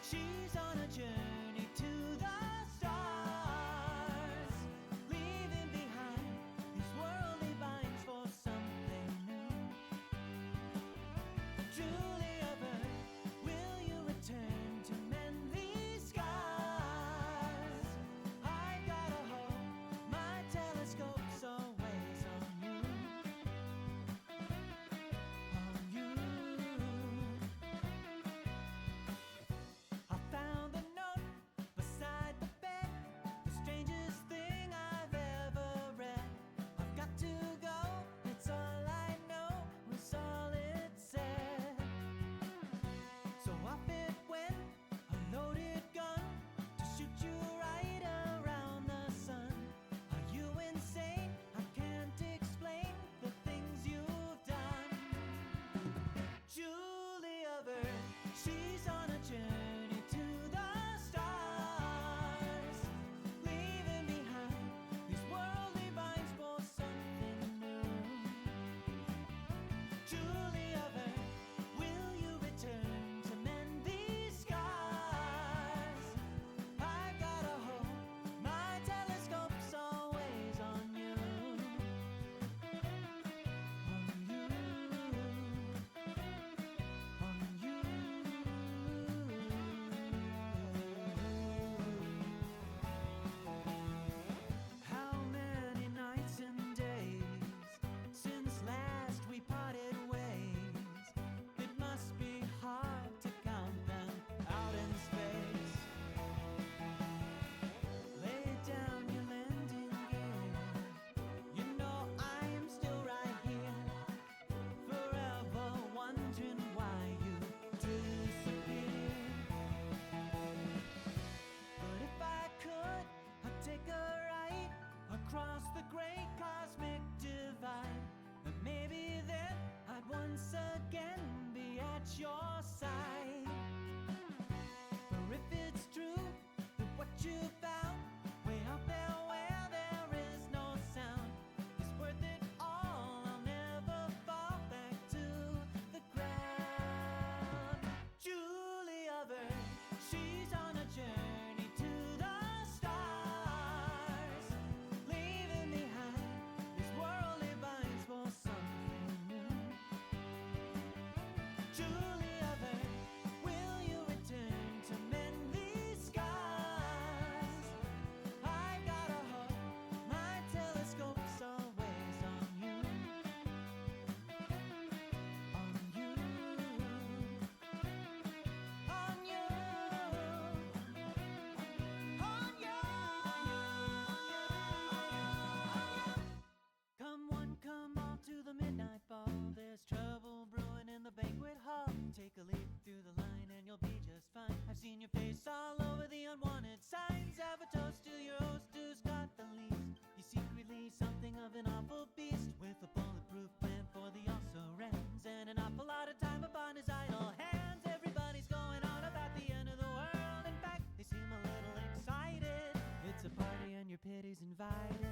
She's on a journey to the stars, leaving behind these worldly binds for something new. Julia Bird, will you return to mend these scars? I gotta hold my telescope's always on you, on you. I found a note beside the bed, the strangest thing I've ever read. I've got to go, it's all I know, was all it said. So off it went, a loaded gun, to shoot you right around the sun. Are you insane? I can't explain the things you've done. Julia Bird, she's on a journey to the stars, leaving behind these worldly binds for something new. Julia Bird, will you return to mend these scars? I gotta hold my telescope's always on you, on you, on you. How many nights and days since last we parted ways? It must be hard to count them out in space. Lay down your landing gear. You know I am still right here, forever wondering why you disappeared. But if I could, I'd take a ride across the great cosmic divide, and maybe then I'd once again be at your side. For if it's true that what you found way out there where there is no sound is worth it all, I'll never fall back to the ground. Julia Bird, she's on a journey to the stars, leaving behind these worldly binds for something new. Julia Bird, will you return to mend these scars? I gotta hold my telescope's always on you, on you, on you, on you. Come one, come all to the midnight ball. There's trouble brewing in the banquet hall. Take a leap through the line and you'll be just fine. I've seen your face all over the unwanted signs. Have a toast to your host who's got the least. You're secretly something of an awful beast, with a bulletproof plan for the also-rans, and an awful lot of time upon his idle hands. Everybody's going on about the end of the world. In fact, they seem a little excited. It's a party and your pity's invited,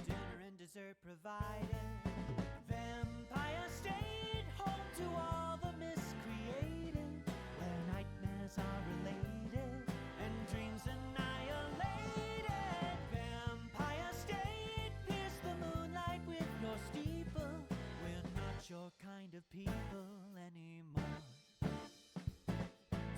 dinner and dessert provided. Vampire State, home to all the miscreated, where nightmares are related and dreams annihilated. Vampire State, pierce the moonlight with your steeple. We're not your kind of people anymore.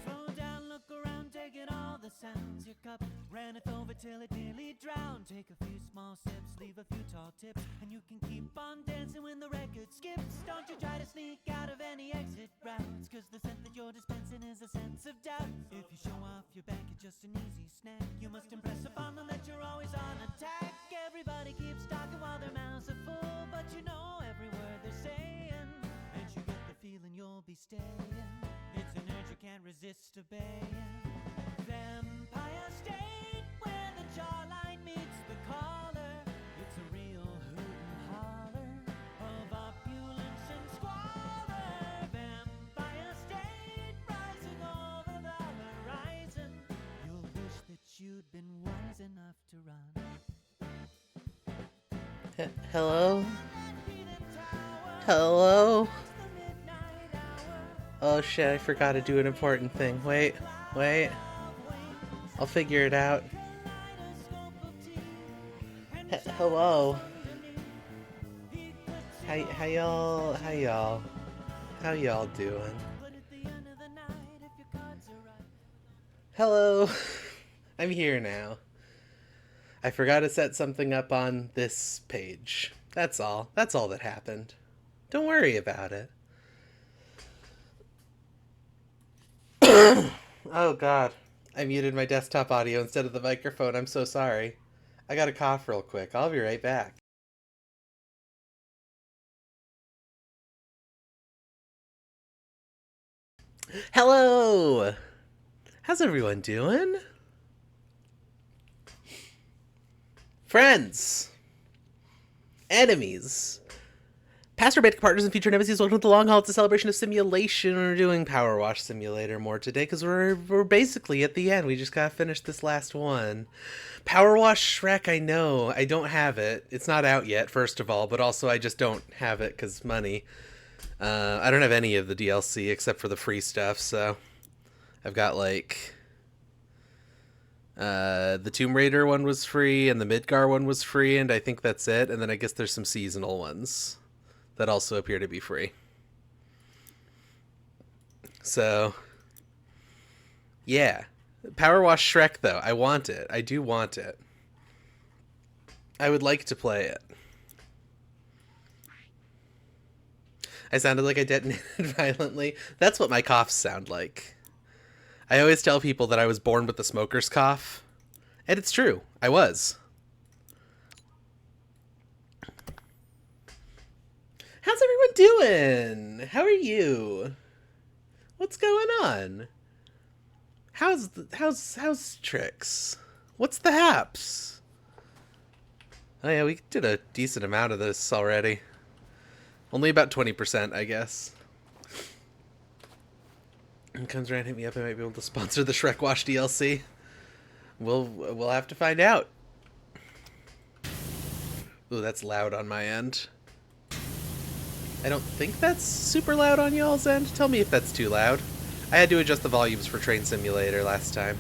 Slow down, look around, take in all the sounds. Your cup runneth over till it nearly drowned. Take a few small sips, leave a few tall tips, and you can keep on dancing when the record skips. Don't you try to sneak out of any exit routes, cause the scent that you're dispensing is a sense of doubt. If you show off your back, it's just an easy snack. You must impress upon them that you're always on attack. Everybody keeps talking while their mouths are full, but you know every word they're saying, and you get the feeling you'll be staying. It's an urge you can't resist obeying. Vampire State, where the jawline meets the collar. It's a real hoot and holler of opulence and squalor. Vampire State, rising over the horizon. You'll wish that you'd been wise enough to run. Hello? Hello? Oh shit, I forgot to do an important thing. Wait. I'll figure it out. Hello. How y'all doing? Hello. I'm here now. I forgot to set something up on this page. That's all. That's all that happened. Don't worry about it. Oh god. I muted my desktop audio instead of the microphone. I'm so sorry. I gotta cough real quick. I'll be right back. Hello! How's everyone doing? Friends! Enemies! Past romantic partners and future nemesis, welcome to the long haul. It's a celebration of simulation. We're doing Power Wash Simulator more today because we're basically at the end. We just got finished this last one. Power Wash Shrek, I know. I don't have it. It's not out yet, first of all, but also I just don't have it because money. I don't have any of the DLC except for the free stuff, so I've got like the Tomb Raider one was free and the Midgar one was free, and I think that's it. And then I guess there's some seasonal ones that also appear to be free. So, yeah. Power Wash Shrek, though. I want it. I do want it. I would like to play it. I sounded like I detonated violently. That's what my coughs sound like. I always tell people that I was born with the smoker's cough. And it's true. I was. How's everyone doing? How are you? What's going on? How's Trix? What's the haps? Oh yeah, we did a decent amount of this already. Only about 20%, I guess. And comes around, hit me up. I might be able to sponsor the Shrek Wash DLC. We'll have to find out. Ooh, that's loud on my end. I don't think that's super loud on y'all's end. Tell me if that's too loud. I had to adjust the volumes for Train Simulator last time.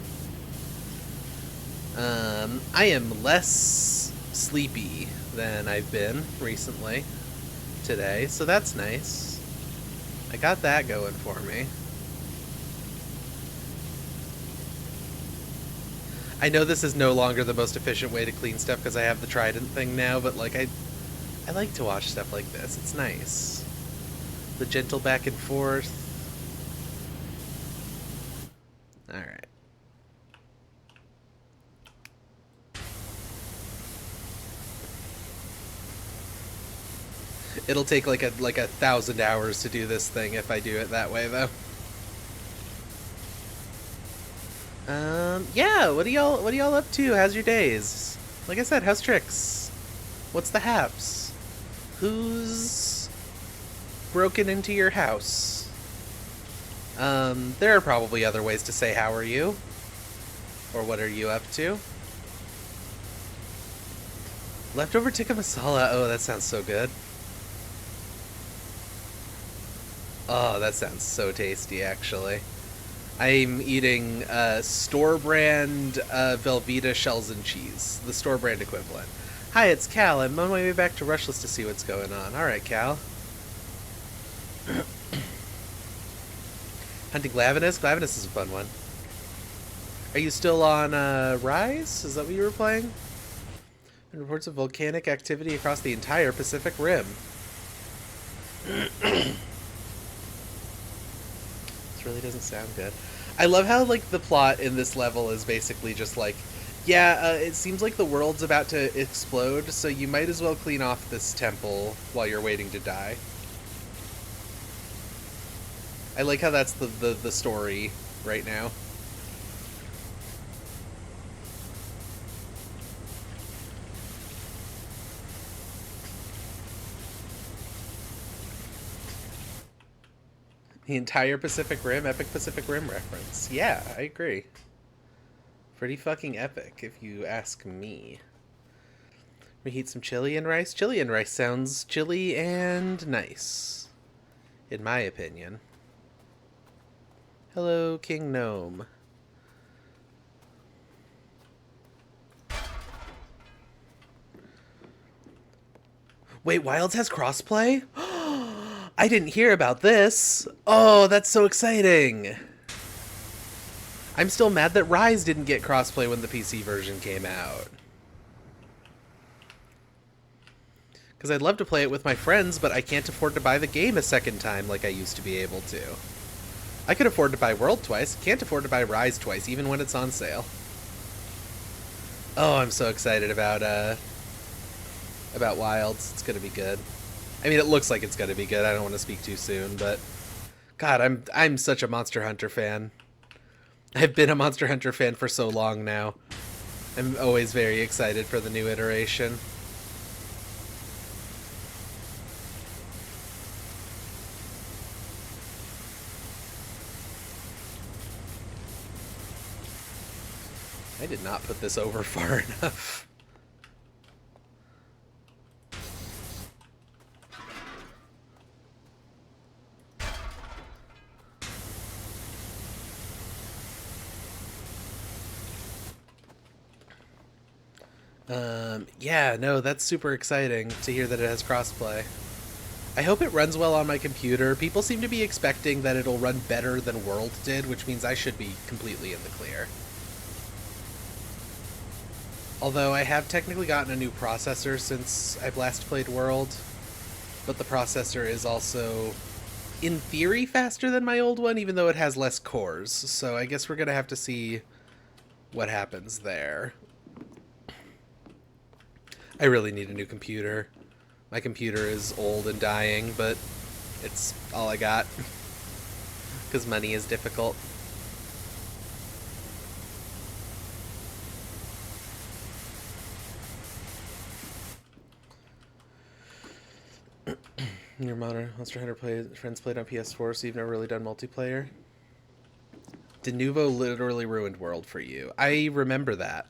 I am less sleepy than I've been recently today, so that's nice. I got that going for me. I know this is no longer the most efficient way to clean stuff because I have the Trident thing now, but like I like to watch stuff like this. It's nice. The gentle back and forth. Alright. It'll take like a 1,000 hours to do this thing if I do it that way, though. Yeah, what are y'all up to? How's your days? Like I said, how's Trix? What's the haps? Who's broken into your house? There are probably other ways to say how are you? Or what are you up to? Leftover tikka masala. Oh, that sounds so good. Oh, that sounds so tasty, actually. I'm eating store brand Velveeta shells and cheese, the store brand equivalent. Hi, it's Cal. I'm on my way back to Rushless to see what's going on. All right, Cal. Hunting Glavenus? Glavenus is a fun one. Are you still on Rise? Is that what you were playing? And reports of volcanic activity across the entire Pacific Rim. Really doesn't sound good. I love how like the plot in this level is basically just like, yeah, it seems like the world's about to explode, so you might as well clean off this temple while you're waiting to die. I like how that's the story right now. The entire Pacific Rim, epic Pacific Rim reference. Yeah, I agree. Pretty fucking epic, if you ask me. Reheat some chili and rice. Chili and rice sounds chilly and nice, in my opinion. Hello, King Gnome. Wait, Wilds has crossplay? I didn't hear about this. Oh, that's so exciting. I'm still mad that Rise didn't get crossplay when the PC version came out. Because I'd love to play it with my friends, but I can't afford to buy the game a second time like I used to be able to. I could afford to buy World twice, can't afford to buy Rise twice, even when it's on sale. Oh, I'm so excited about Wilds. It's gonna be good. I mean, it looks like it's gonna be good. I don't want to speak too soon, but God, I'm such a Monster Hunter fan. I've been a Monster Hunter fan for so long now. I'm always very excited for the new iteration. I did not put this over far enough. Yeah, no, that's super exciting to hear that it has crossplay. I hope it runs well on my computer. People seem to be expecting that it'll run better than World did, which means I should be completely in the clear. Although I have technically gotten a new processor since I've last played World, but the processor is also, in theory, faster than my old one, even though it has less cores. So I guess we're going to have to see what happens there. I really need a new computer. My computer is old and dying, but it's all I got. Because money is difficult. Your modern Monster Hunter friends played on PS4, so you've never really done multiplayer? Denuvo literally ruined World for you. I remember that.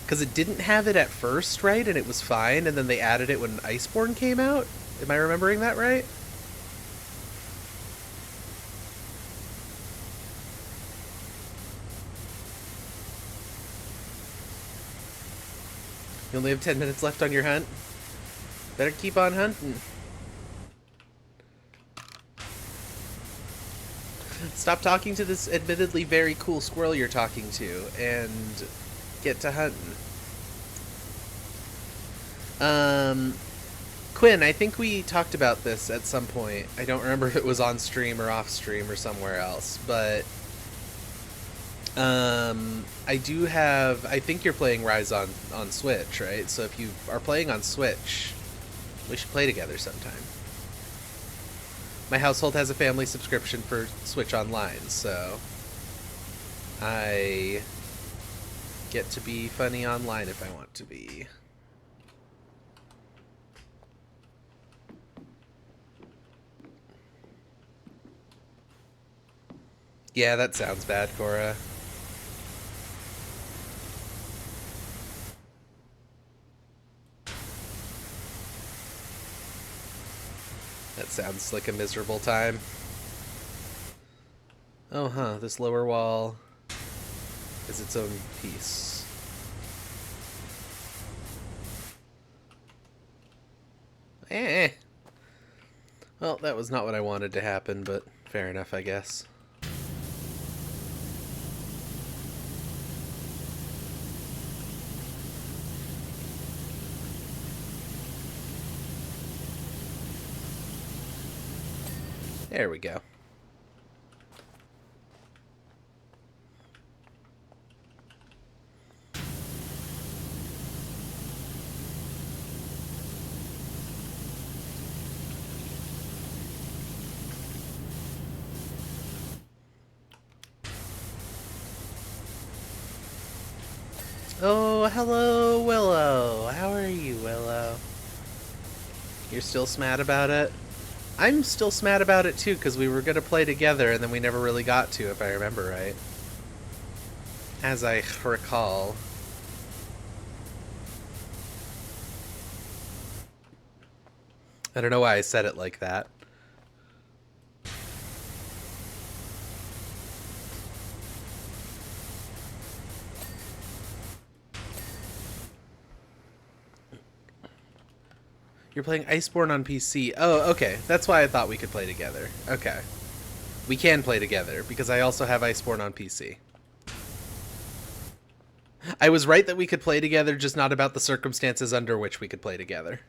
Because it didn't have it at first, right? And it was fine, and then they added it when Iceborne came out? Am I remembering that right? You only have 10 minutes left on your hunt? Better keep on hunting. Stop talking to this admittedly very cool squirrel you're talking to, and get to hunting. Quinn, I think we talked about this at some point. I don't remember if it was on stream or off stream or somewhere else, but I do have, I think you're playing Rise on Switch, right? So if you are playing on Switch, we should play together sometime. My household has a family subscription for Switch Online, so I get to be funny online if I want to be. Yeah, that sounds bad, Cora. That sounds like a miserable time. Oh, huh. This lower wall is its own piece. Eh. Well, that was not what I wanted to happen, but fair enough, I guess. There we go. Oh, hello, Willow. How are you, Willow? You're still smad about it? I'm still smad about it too, because we were going to play together and then we never really got to, if I remember right. As I recall. I don't know why I said it like that. You're playing Iceborne on PC. Oh, okay. That's why I thought we could play together. Okay. We can play together, because I also have Iceborne on PC. I was right that we could play together, just not about the circumstances under which we could play together.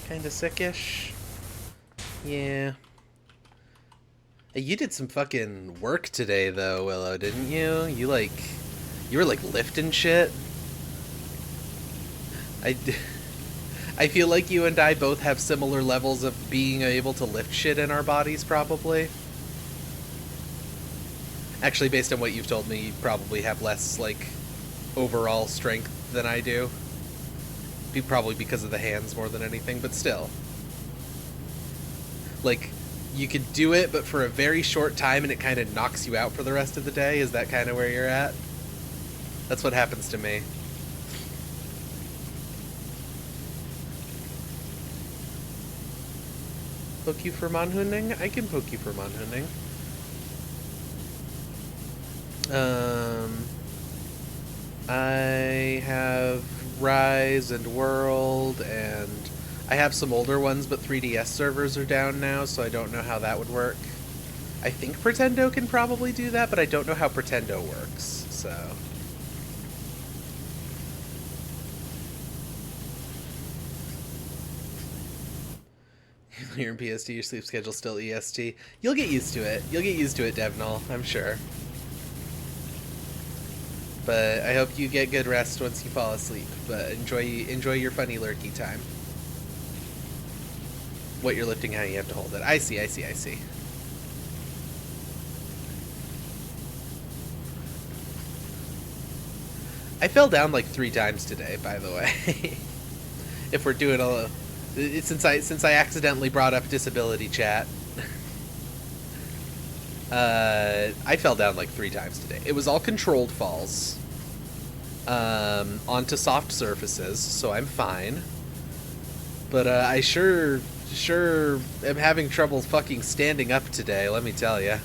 Kinda sickish. Yeah. Hey, you did some fucking work today, though, Willow, didn't you? You were, lifting shit. I feel like you and I both have similar levels of being able to lift shit in our bodies, probably. Actually, based on what you've told me, you probably have less, overall strength than I do. Probably because of the hands more than anything, but still. You could do it, but for a very short time, and it kind of knocks you out for the rest of the day. Is that kind of where you're at? That's what happens to me. Poke you for Manhunding? I can poke you for Manhunding. I have Rise and World, and I have some older ones, but 3DS servers are down now, so I don't know how that would work. I think Pretendo can probably do that, but I don't know how Pretendo works, so... You're in PST, your sleep schedule's still EST. You'll get used to it. You'll get used to it, Devnal, I'm sure. But I hope you get good rest once you fall asleep. But enjoy your funny lurky time. What you're lifting, how you have to hold it. I see. I fell down 3 times today, by the way. If we're doing since I accidentally brought up disability chat. I fell down 3 times today. It was all controlled falls. Onto soft surfaces, so I'm fine. But I sure am having trouble fucking standing up today, let me tell ya.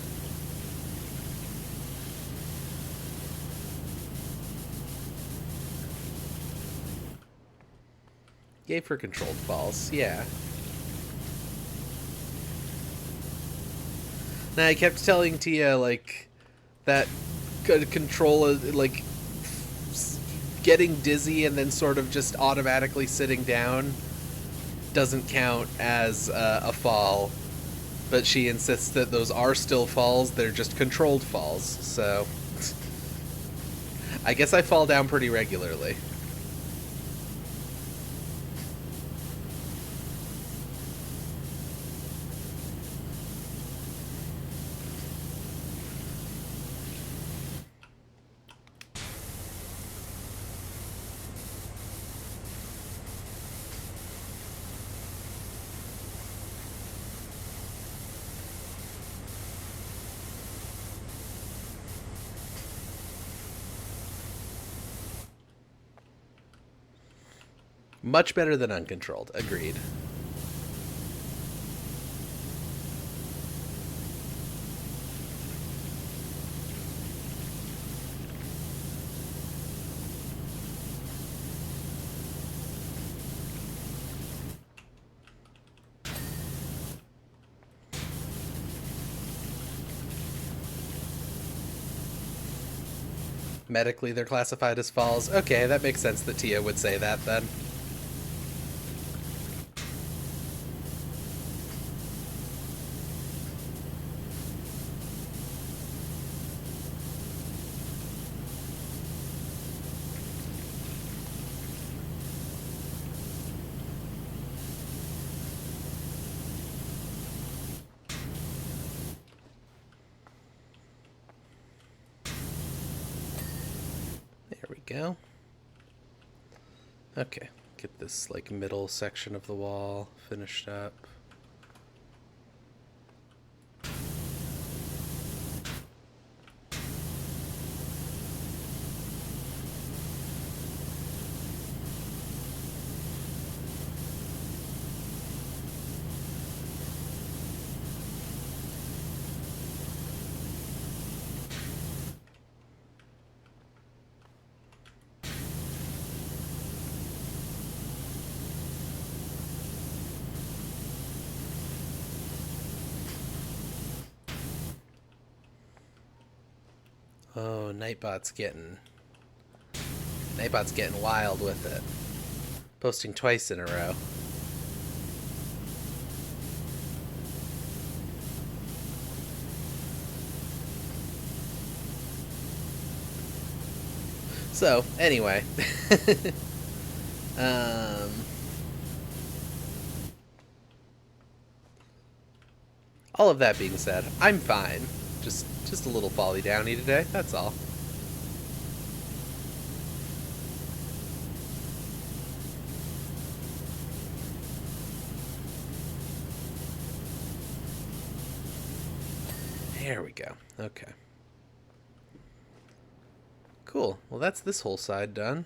Yay for controlled falls, yeah. Now, I kept telling Tia, that control, getting dizzy and then sort of just automatically sitting down doesn't count as a fall. But she insists that those are still falls, they're just controlled falls, so... I guess I fall down pretty regularly. Much better than uncontrolled. Agreed. Medically, they're classified as falls. Okay, that makes sense that Tia would say that then. Go. Okay, get this middle section of the wall finished up. Oh, Nightbot's getting wild with it. Posting twice in a row. So, anyway. All of that being said, I'm fine. Just a little folly downy today, that's all. There we go. Okay. Cool. Well, that's this whole side done.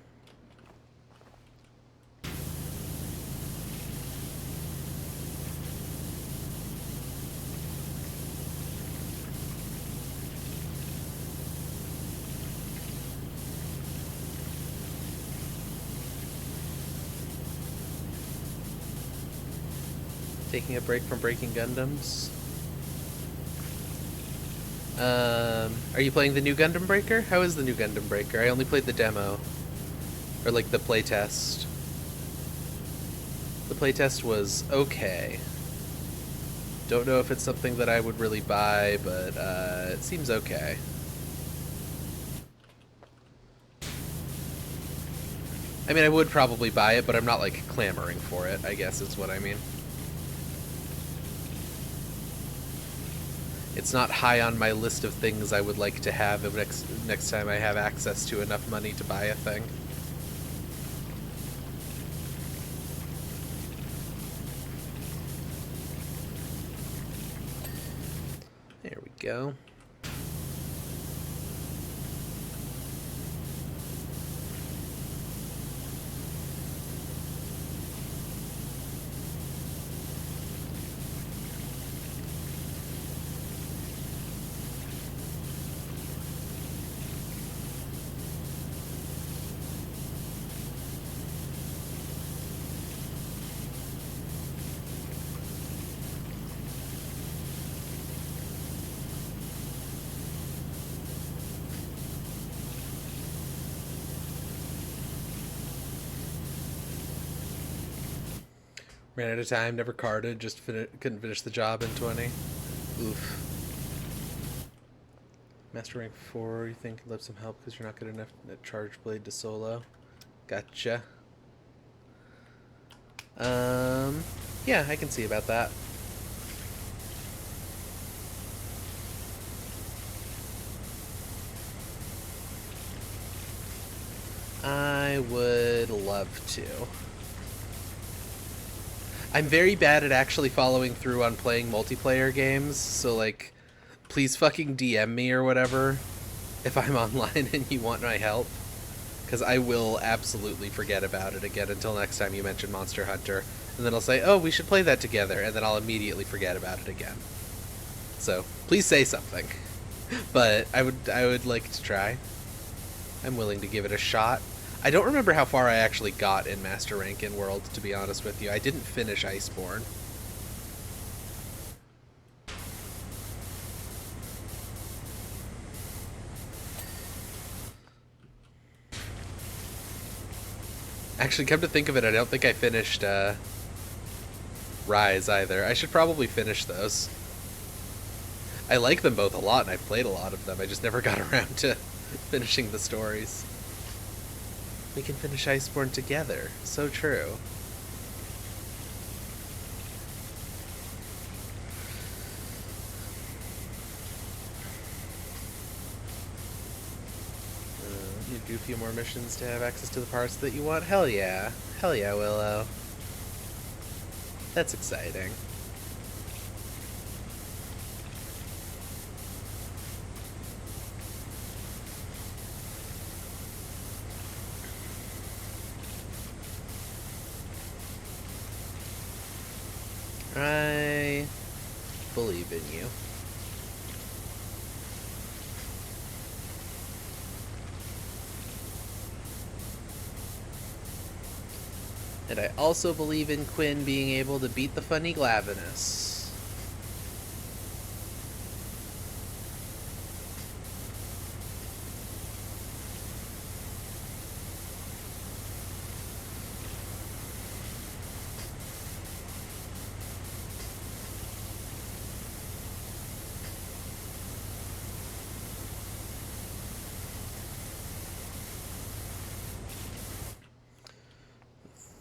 Taking a break from Breaking Gundams. Are you playing the new Gundam Breaker? How is the new Gundam Breaker? I only played the demo. Or like the playtest. The playtest was okay. Don't know if it's something that I would really buy, but it seems okay. I mean, I would probably buy it, but I'm not like clamoring for it, I guess is what I mean. It's not high on my list of things I would like to have next time I have access to enough money to buy a thing. There we go. Ran out of time, never carded, just couldn't finish the job in 20. Oof. Master rank 4, you think you'd love some help because you're not good enough at Charge Blade to solo? Gotcha. Yeah, I can see about that. I would love to. I'm very bad at actually following through on playing multiplayer games, so like, please fucking DM me or whatever if I'm online and you want my help, because I will absolutely forget about it again until next time you mention Monster Hunter, and then I'll say, oh, we should play that together, and then I'll immediately forget about it again. So, please say something. But I would like to try. I'm willing to give it a shot. I don't remember how far I actually got in Master Rank in World, to be honest with you. I didn't finish Iceborne. Actually, come to think of it, I don't think I finished Rise either. I should probably finish those. I like them both a lot, and I've played a lot of them. I just never got around to finishing the stories. We can finish Iceborne together. So true. You do a few more missions to have access to the parts that you want? Hell yeah. Hell yeah, Willow. That's exciting. I believe in you. And I also believe in Quinn being able to beat the funny Glavenus.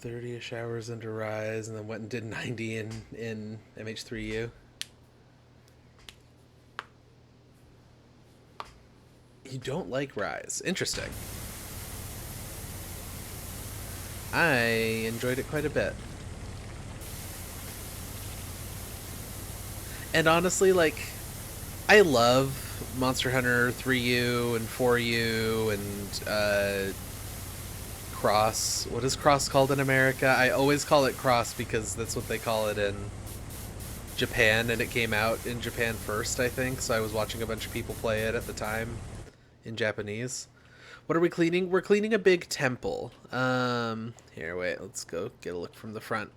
30-ish hours into Rise, and then went and did 90 in MH3U. You don't like Rise. Interesting. I enjoyed it quite a bit. And honestly, like, I love Monster Hunter 3U and 4U and Cross. What is Cross called in America? I always call it Cross because that's what they call it in Japan, and it came out in Japan first, I think, so I was watching a bunch of people play it at the time in Japanese. What are we cleaning? We're cleaning a big temple. Here, wait, let's go get a look from the front.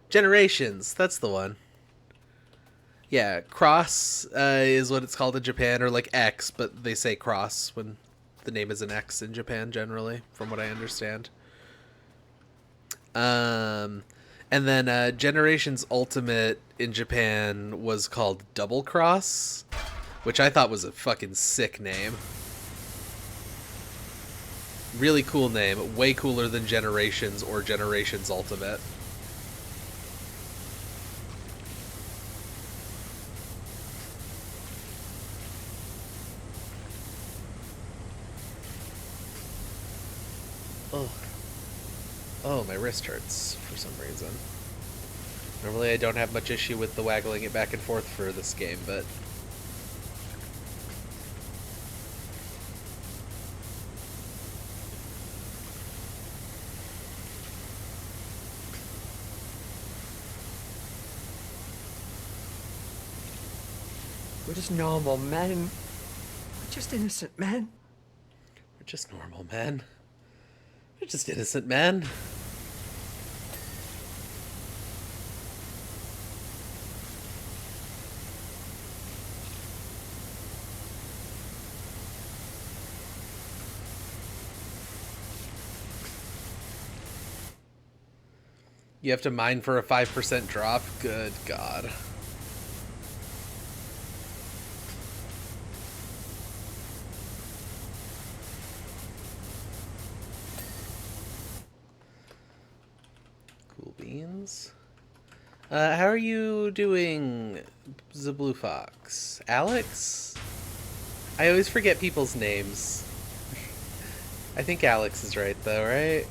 Generations, that's the one. Yeah, Cross is what it's called in Japan, or like X, but they say Cross when the name is an X in Japan generally, from what I understand. And then Generations Ultimate in Japan was called Double Cross, which I thought was a fucking sick name. Really cool name, way cooler than Generations or Generations Ultimate. Oh. Oh, my wrist hurts for some reason. Normally I don't have much issue with the waggling it back and forth for this game, but... We're just normal men. We're just innocent men. We're just normal men. We're just innocent men. You have to mine for a 5% drop? Good God. Cool beans. How are you doing, the Blue Fox? Alex? I always forget people's names. I think Alex is right, though, right?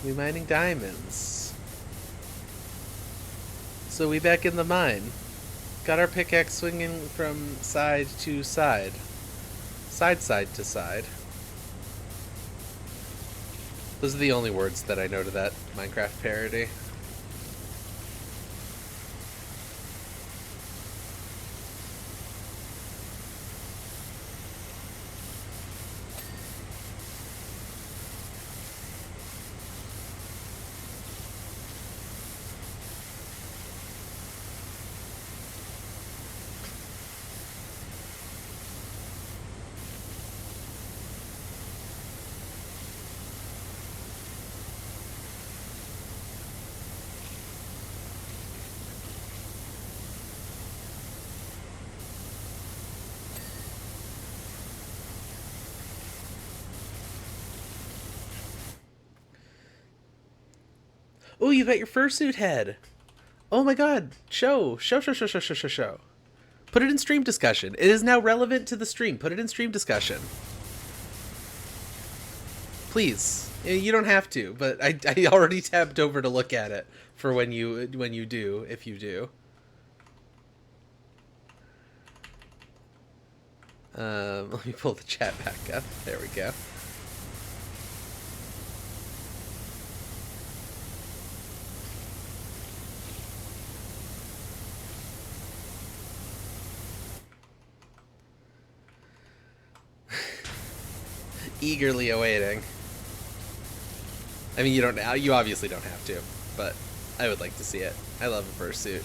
We mining diamonds. So we back in the mine. Got our pickaxe swinging from side to side. Side to side. Those are the only words that I know to that Minecraft parody. Oh, you got your fursuit head. Oh my god. Show. Put it in stream discussion. It is now relevant to the stream. Put it in stream discussion. Please. You don't have to, but I already tabbed over to look at it for when you do, if you do. Let me pull the chat back up. There we go. Eagerly awaiting. I mean, you obviously don't have to, but I would like to see it. I love a fursuit.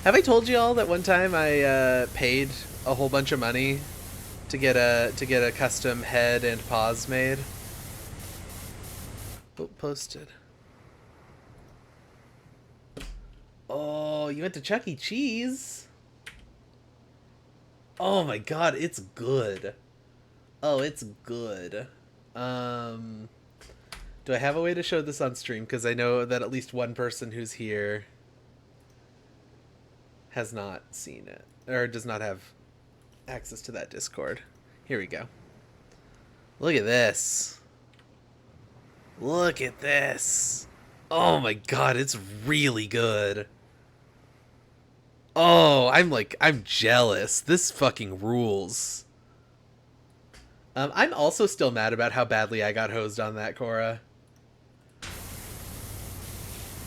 Have I told you all that one time I paid a whole bunch of money to get a custom head and paws made? Oh, posted. Oh, you went to Chuck E. Cheese? Oh my god, it's good. Oh, it's good. Do I have a way to show this on stream? Because I know that at least one person who's here has not seen it, or does not have access to that Discord. Here we go. Look at this. Look at this. Oh my god, it's really good. Oh, I'm jealous. This fucking rules. I'm also still mad about how badly I got hosed on that, Cora.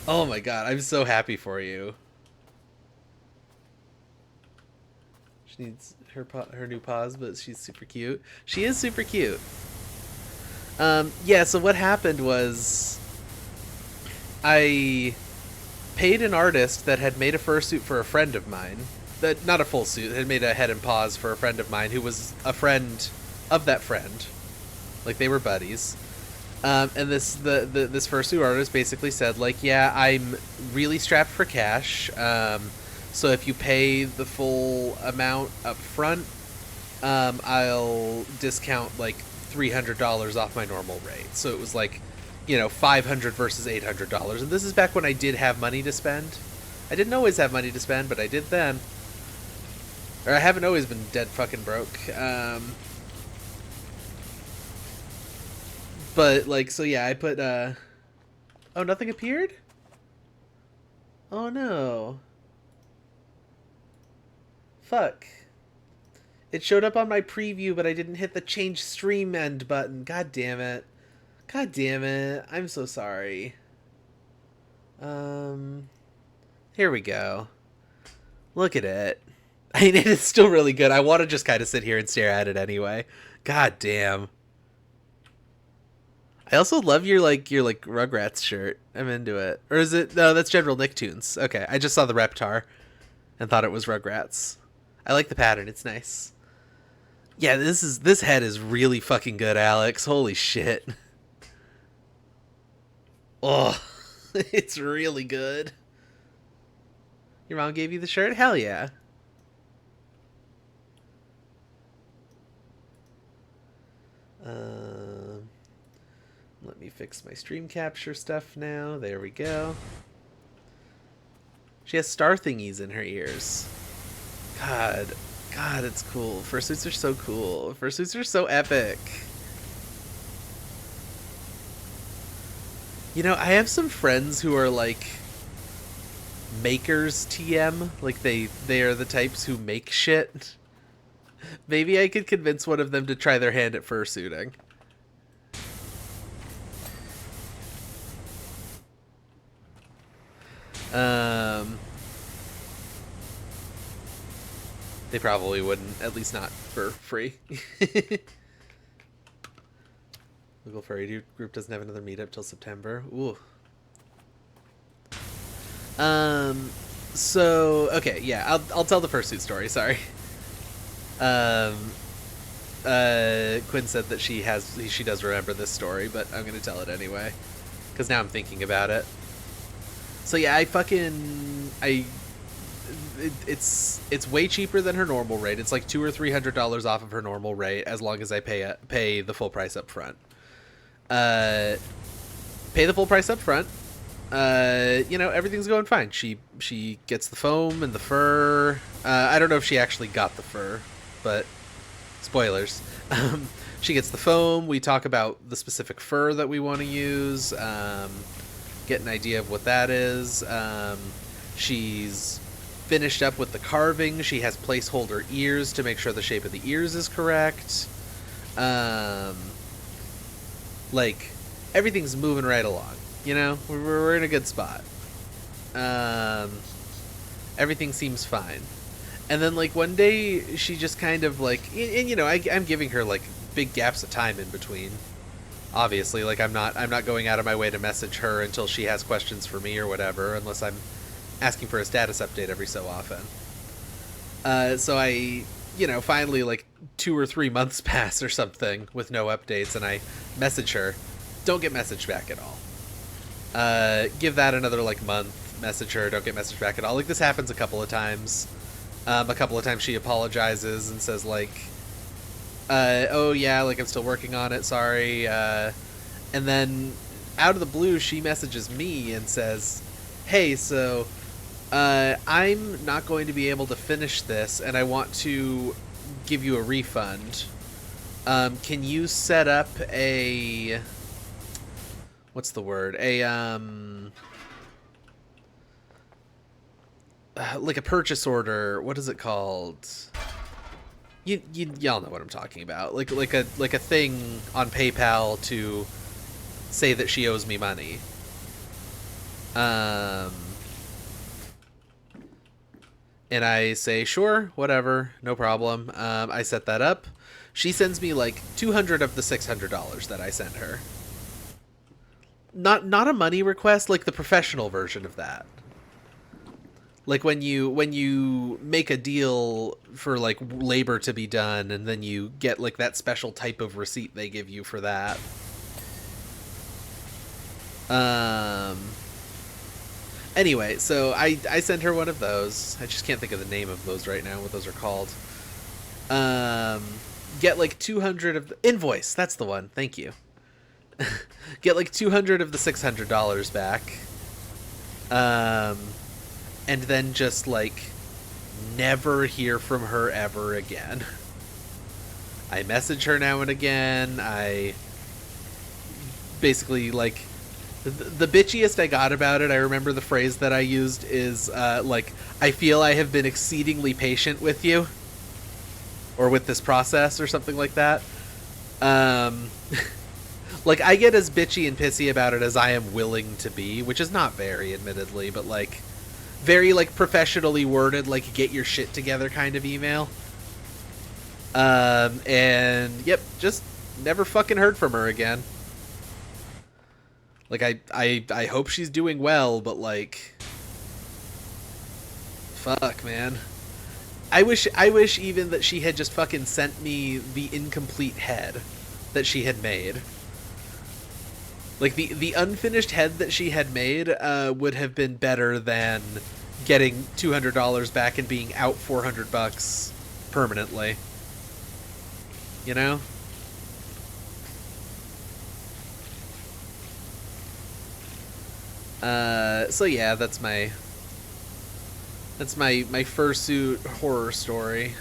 Oh my god, I'm so happy for you. She needs her new paws, but she's super cute. She is super cute. Yeah, so what happened was I paid an artist that had made a fursuit for a friend of mine. That, not a full suit, had made a head and paws for a friend of mine who was a friend of that friend. Like, they were buddies. And this fursuit artist basically said, like, yeah, I'm really strapped for cash. So if you pay the full amount up front, I'll discount, like, $300 off my normal rate. So it was like, you know, $500 versus $800. And this is back when I did have money to spend. I didn't always have money to spend, but I did then. Or I haven't always been dead fucking broke. But, like, so yeah, I put, oh, nothing appeared? Oh, no. Fuck. It showed up on my preview, but I didn't hit the change stream end button. God damn it. God damn it. I'm so sorry. Here we go. Look at it. I mean, it is still really good. I want to just kind of sit here and stare at it anyway. God damn. I also love your Rugrats shirt. I'm into it. Or is it? No, that's General Nicktoons. Okay, I just saw the Reptar and thought it was Rugrats. I like the pattern. It's nice. Yeah, this head is really fucking good, Alex. Holy shit. Oh, it's really good. Your mom gave you the shirt? Hell yeah. Let me fix my stream capture stuff now. There we go. She has star thingies in her ears. God, it's cool. Fursuits are so cool. Fursuits are so epic. You know, I have some friends who are like makers TM. Like they are the types who make shit. Maybe I could convince one of them to try their hand at fursuiting. They probably wouldn't, at least not for free. Local Furry Group doesn't have another meetup till September. Ooh. So, okay, yeah, I'll tell the fursuit story, sorry. Quinn said that she does remember this story, but I'm gonna tell it anyway. Because now I'm thinking about it. So yeah, it's way cheaper than her normal rate. It's like $200 or $300 off of her normal rate as long as I pay the full price up front. Pay the full price up front. You know, everything's going fine. She gets the foam and the fur. I don't know if she actually got the fur, but spoilers. She gets the foam. We talk about the specific fur that we want to use. Get an idea of what that is. She's finished up with the carving. She has placeholder ears to make sure the shape of the ears is correct. Like, everything's moving right along. You know, we're in a good spot. Everything seems fine. And then, like, one day, she just kind of, like... And, you know, I'm giving her, like, big gaps of time in between. Obviously, like, I'm not going out of my way to message her until she has questions for me or whatever, unless I'm asking for a status update every so often. So I, you know, finally, like, 2 or 3 months pass or something with no updates, and I message her. Don't get messaged back at all. Give that another, like, month. Message her, don't get messaged back at all. Like, this happens a couple of times. A couple of times she apologizes and says like, oh yeah, like I'm still working on it, sorry. And then out of the blue, she messages me and says, hey, so I'm not going to be able to finish this and I want to give you a refund. Can you set up a... what's the word? Like a purchase order. What is it called? Y'all know what I'm talking about. Like a thing on PayPal to say that she owes me money. And I say, sure, whatever, no problem. I set that up. She sends me like $200 of the $600 that I sent her. Not a money request, like the professional version of that. Like when you make a deal for like labor to be done, and then you get like that special type of receipt they give you for that. Anyway, so I sent her one of those. I just can't think of the name of those right now, what those are called. Get like 200 of the invoice. That's the one. Thank you. Get like 200 of the $600 back. And then just like never hear from her ever again. I message her now and again. I basically like the bitchiest I got about it. I remember the phrase that I used is like, I feel I have been exceedingly patient with you, or with this process, or something like that. Like I get as bitchy and pissy about it as I am willing to be, which is not very, admittedly, but like very like professionally worded, like get your shit together kind of email. And yep, just never fucking heard from her again. Like I hope she's doing well, but like fuck, man. I wish even that she had just fucking sent me the incomplete head that she had made. Like the unfinished head that she had made would have been better than getting $200 back and being out $400 permanently. You know? So yeah, that's my fursuit horror story.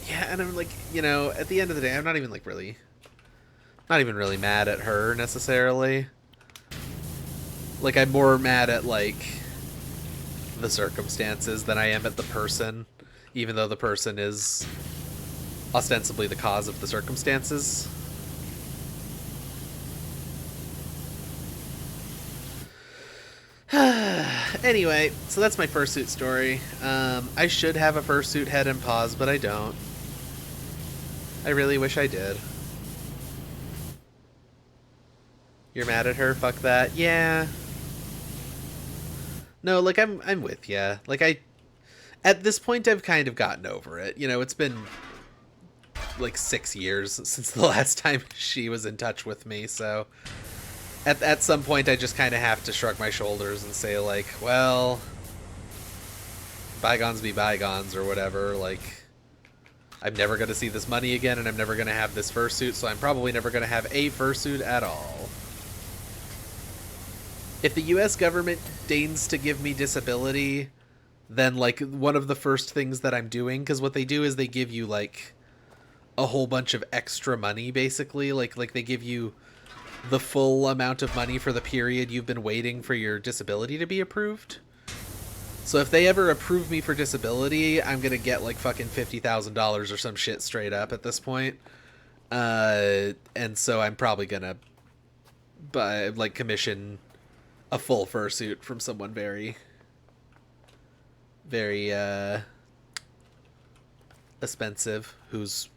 Yeah, and I'm like, you know, at the end of the day, I'm not even really mad at her necessarily. Like, I'm more mad at like the circumstances than I am at the person, even though the person is ostensibly the cause of the circumstances. Anyway, so that's my fursuit story. I should have a fursuit head and paws, but I don't. I really wish I did. You're mad at her? Fuck that. Yeah. No, like I'm with ya. Like at this point I've kind of gotten over it. You know, it's been like 6 years since the last time she was in touch with me, so at some point I just kind of have to shrug my shoulders and say like, well, bygones be bygones or whatever. Like, I'm never going to see this money again, and I'm never going to have this fursuit, so I'm probably never going to have a fursuit at all. If the US government deigns to give me disability, then like one of the first things that I'm doing, because what they do is they give you like a whole bunch of extra money, basically. Like they give you the full amount of money for the period you've been waiting for your disability to be approved. So if they ever approve me for disability, I'm gonna get like fucking $50,000 or some shit straight up at this point. And so I'm probably gonna commission a full fursuit from someone very, very expensive, who's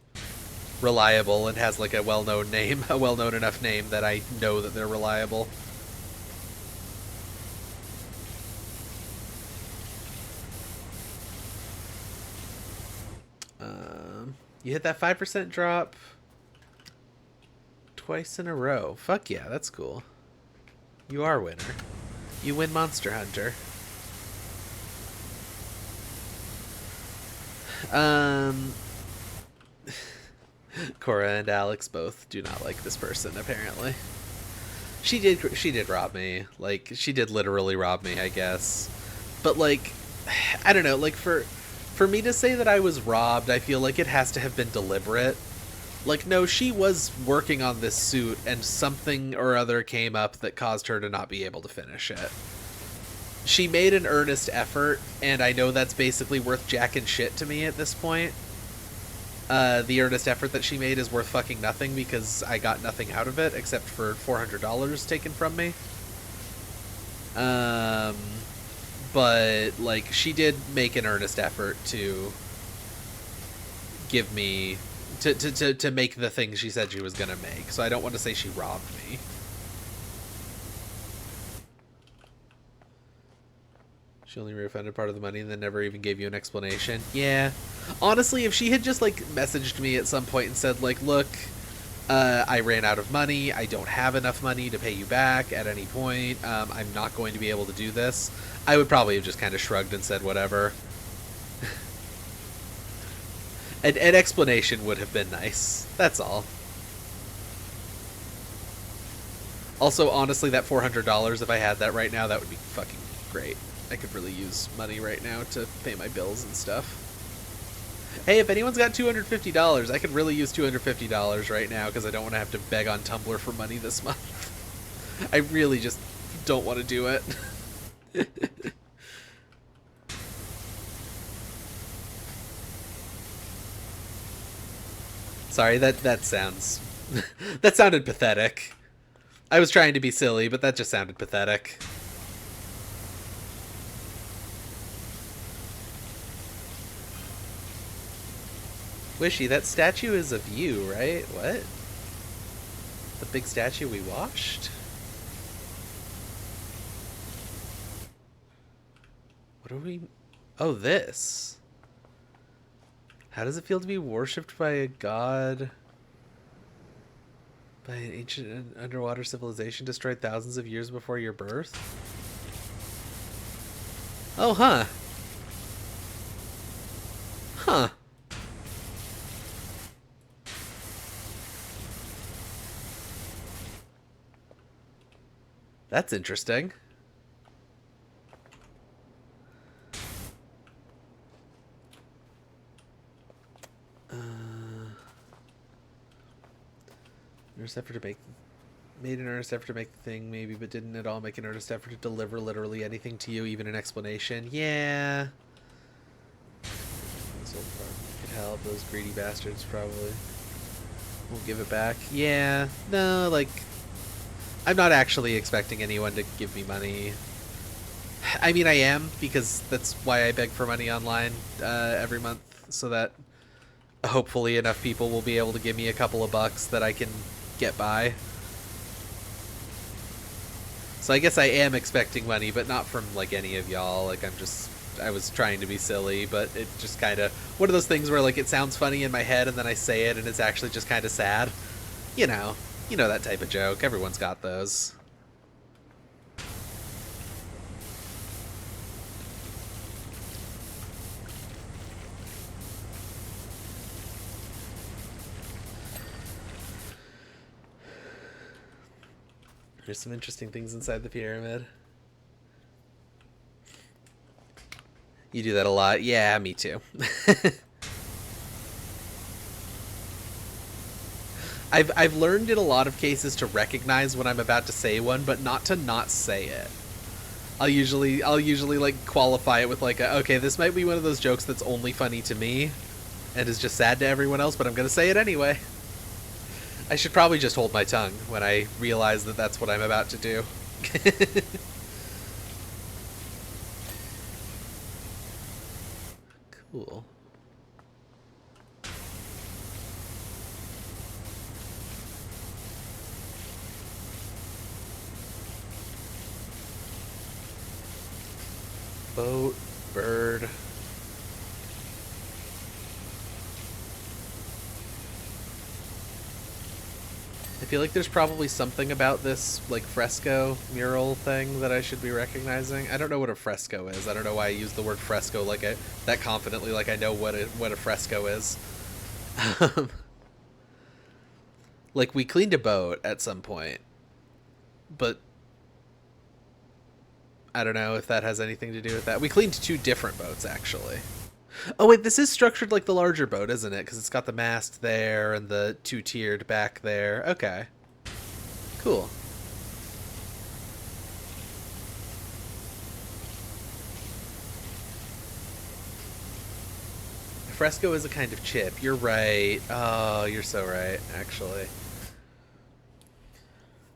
reliable and has like a well-known name, a well-known enough name that I know that they're reliable. You hit that 5% drop twice in a row. Fuck yeah, that's cool. You are a winner. You win Monster Hunter. Cora and Alex both do not like this person, apparently. She did rob me. Like, she did literally rob me, I guess. But, like, I don't know, like, for me to say that I was robbed, I feel like it has to have been deliberate. Like, no, she was working on this suit, and something or other came up that caused her to not be able to finish it. She made an earnest effort, and I know that's basically worth jack and shit to me at this point. The earnest effort that she made is worth fucking nothing because I got nothing out of it except for $400 taken from me. But, like, she did make an earnest effort to give me... To make the thing she said she was gonna make, so I don't want to say she robbed me. She only refunded part of the money and then never even gave you an explanation. Yeah. Honestly, if she had just, like, messaged me at some point and said, like, look, I ran out of money, I don't have enough money to pay you back at any point, I'm not going to be able to do this, I would probably have just kind of shrugged and said whatever. An explanation would have been nice. That's all. Also, honestly, that $400, if I had that right now, that would be fucking great. I could really use money right now to pay my bills and stuff. Hey, if anyone's got $250, I could really use $250 right now because I don't want to have to beg on Tumblr for money this month. I really just don't want to do it. Sorry, that sounds... that sounded pathetic. I was trying to be silly, but that just sounded pathetic. Wishy, that statue is of you, right? What? The big statue we washed? What are we... Oh, this. How does it feel to be worshipped by a god? By an ancient underwater civilization destroyed thousands of years before your birth? Oh, huh. Huh. That's interesting. Earnest effort to make... Made an earnest effort to make the thing, maybe, but didn't at all make an earnest effort to deliver literally anything to you, even an explanation. Yeah. This old farm could help. Those greedy bastards probably won't give it back. Yeah. No, like... I'm not actually expecting anyone to give me money. I mean, I am, because that's why I beg for money online every month, so that hopefully enough people will be able to give me a couple of bucks that I can get by. So I guess I am expecting money, but not from, like, any of y'all. Like, I was trying to be silly, but it just kind of... One of those things where, like, it sounds funny in my head, and then I say it, and it's actually just kind of sad. You know that type of joke. Everyone's got those. There's some interesting things inside the pyramid. You do that a lot? Yeah, me too. I've learned in a lot of cases to recognize when I'm about to say one, but not to not say it. I'll usually like qualify it with like, okay, this might be one of those jokes that's only funny to me and is just sad to everyone else, but I'm gonna say it anyway. I should probably just hold my tongue when I realize that that's what I'm about to do. Cool. Boat, bird. feel like there's probably something about this, like, fresco mural thing that I should be recognizing. I don't know what a fresco is. I don't know why I use the word fresco like that confidently, like I know what a fresco is. Like, we cleaned a boat at some point, but I don't know if that has anything to do with that. We cleaned 2 different boats, actually. Oh, wait, this is structured like the larger boat, isn't it? Because it's got the mast there and the 2-tiered back there. Okay. Cool. Fresco is a kind of chip. You're right. Oh, you're so right, actually.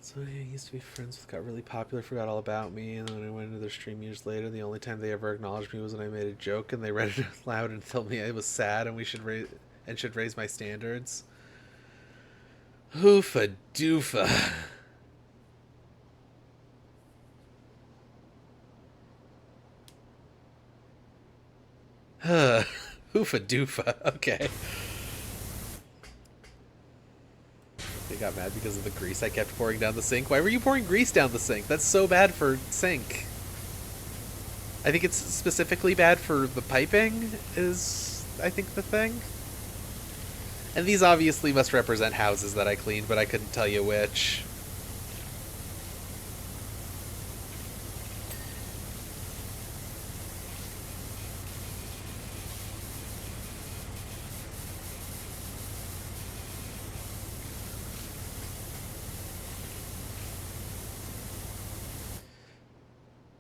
So I used to be friends with, got really popular, forgot all about me, and then when I went into their stream years later, the only time they ever acknowledged me was when I made a joke, and they read it out loud and told me I was sad and should raise my standards. Hoofa doofa. Hoofa doofa. Okay. They got mad because of the grease I kept pouring down the sink. Why were you pouring grease down the sink? That's so bad for sink. I think it's specifically bad for the piping is, I think, the thing. And these obviously must represent houses that I cleaned, but I couldn't tell you which.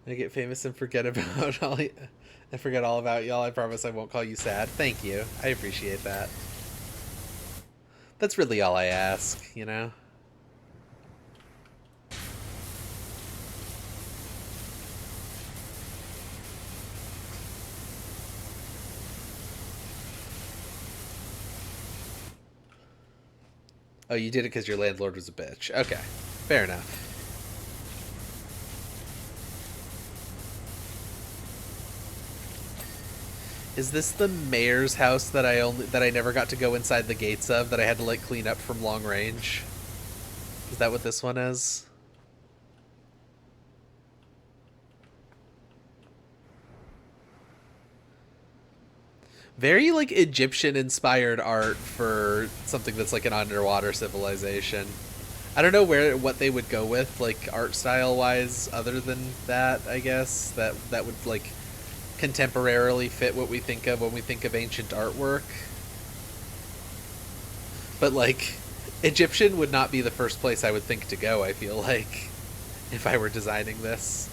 I get famous and forget about and forget all about y'all. I promise I won't call you sad. Thank you. I appreciate that. That's really all I ask, you know? Oh, you did it because your landlord was a bitch. Okay. Fair enough. Is this the mayor's house that I never got to go inside the gates of, that I had to like clean up from long range? Is that what this one is? Very like Egyptian inspired art for something that's like an underwater civilization. I don't know what they would go with, like art style wise, other than that, I guess. That would like contemporarily fit what we think of when we think of ancient artwork. But like, Egyptian would not be the first place I would think to go, I feel like, if I were designing this.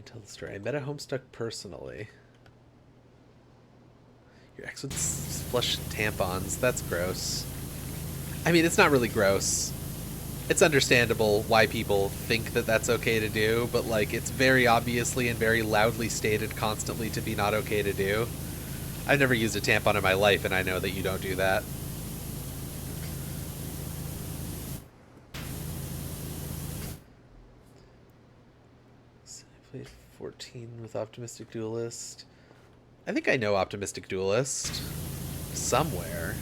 Tell the story. I met a Homestuck personally. Your ex would flush tampons. That's gross. I mean, it's not really gross. It's understandable why people think that that's okay to do, but like, it's very obviously and very loudly stated constantly to be not okay to do. I've never used a tampon in my life, and I know that you don't do that. Played 14 with Optimistic Duelist. I think I know Optimistic Duelist somewhere.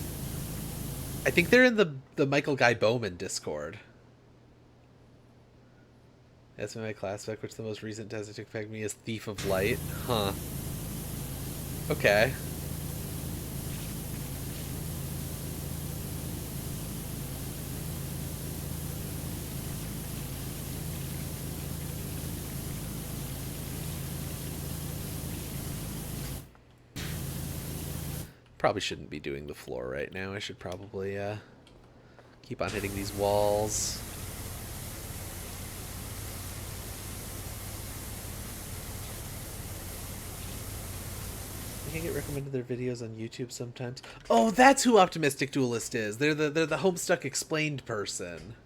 I think they're in the Michael Guy Bowman Discord. That's my class spec, which the most recent test I took affect me is Thief of Light. Huh. Okay. Probably shouldn't be doing the floor right now. I should probably keep on hitting these walls. I can get recommended their videos on YouTube sometimes. Oh, that's who Optimistic Duelist is. They're the Homestuck Explained person.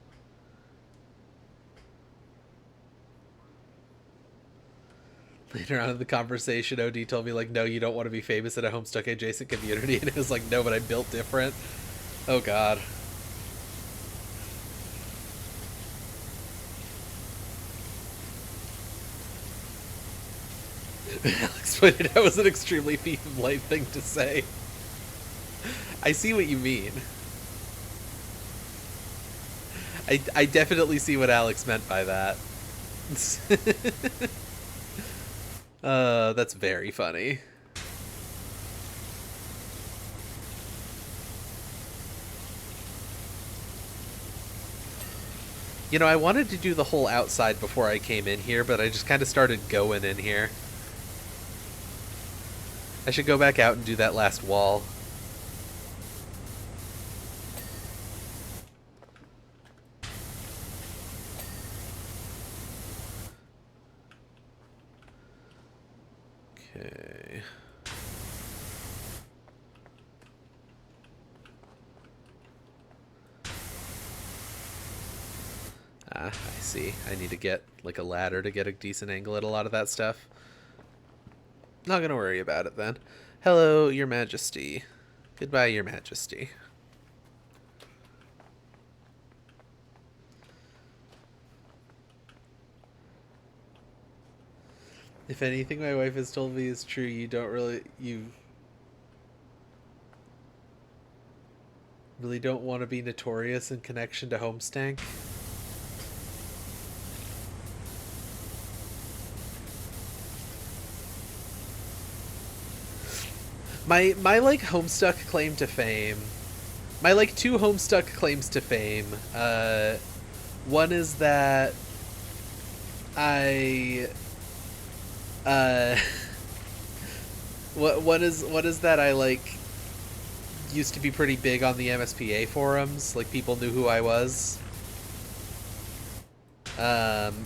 Later on in the conversation, OD told me, like, no, you don't want to be famous in a Homestuck adjacent community. And it was like, no, but I'm built different. Oh, God. Alex pointed out it was an extremely Thief of Light thing to say. I see what you mean. I definitely see what Alex meant by that. That's very funny. You know, I wanted to do the whole outside before I came in here, but I just kind of started going in here. I should go back out and do that last wall. Okay. Ah, I see. I need to get, like, a ladder to get a decent angle at a lot of that stuff. Not gonna worry about it, then. Hello, Your Majesty. Goodbye, Your Majesty. If anything my wife has told me is true, you really don't want to be notorious in connection to Homestank? My like Homestuck claim to fame. My like 2 Homestuck claims to fame. One is that I what is that I like used to be pretty big on the MSPA forums, like people knew who I was.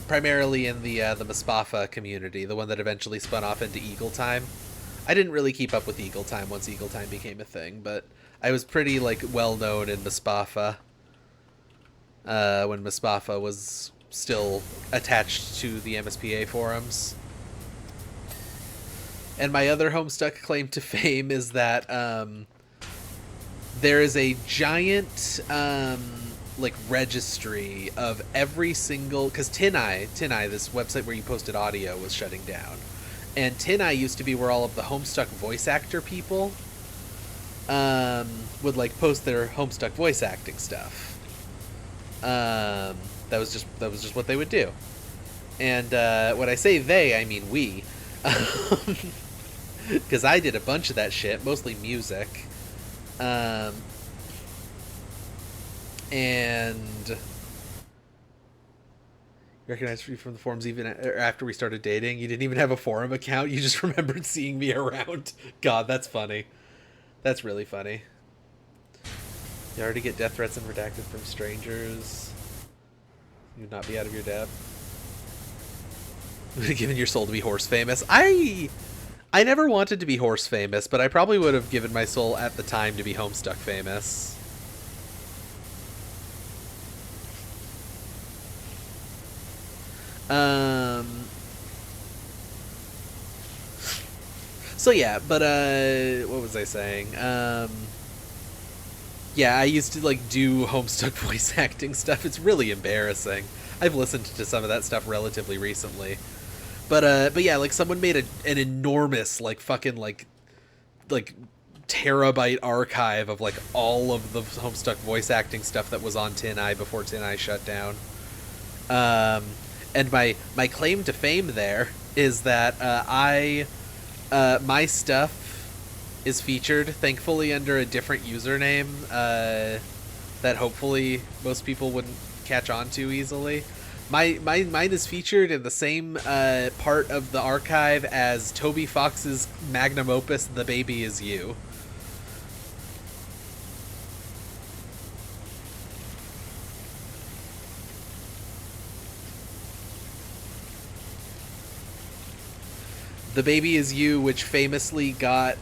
Primarily in the Muspafa community, the one that eventually spun off into Eagle Time. I didn't really keep up with Eagle Time once Eagle Time became a thing, but I was pretty like well known in Muspafa when Muspafa was still attached to the MSPA forums. And my other Homestuck claim to fame is that there is a giant like registry of every single, because Tineye, this website where you posted audio, was shutting down. And Tineye used to be where all of the Homestuck voice actor people would like post their Homestuck voice acting stuff. That was just what they would do. And when I say they, I mean we, because I did a bunch of that shit, mostly music, and recognized you from the forums even after we started dating. You didn't even have a forum account. You just remembered seeing me around. God, that's funny. That's really funny. You already get death threats and redacted from strangers. You'd not be out of your depth. Given your soul to be horse famous. I never wanted to be horse famous, but I probably would have given my soul at the time to be Homestuck famous. So yeah, but what was I saying? Yeah, I used to like do Homestuck voice acting stuff. It's really embarrassing. I've listened to some of that stuff relatively recently. But yeah, like someone made an enormous like fucking like terabyte archive of like all of the Homestuck voice acting stuff that was on Tineye before Tineye shut down. And my claim to fame there is that my stuff is featured, thankfully, under a different username that hopefully most people wouldn't catch on to easily. Mine is featured in the same part of the archive as Toby Fox's magnum opus, The Baby Is You. The Baby Is You, which famously got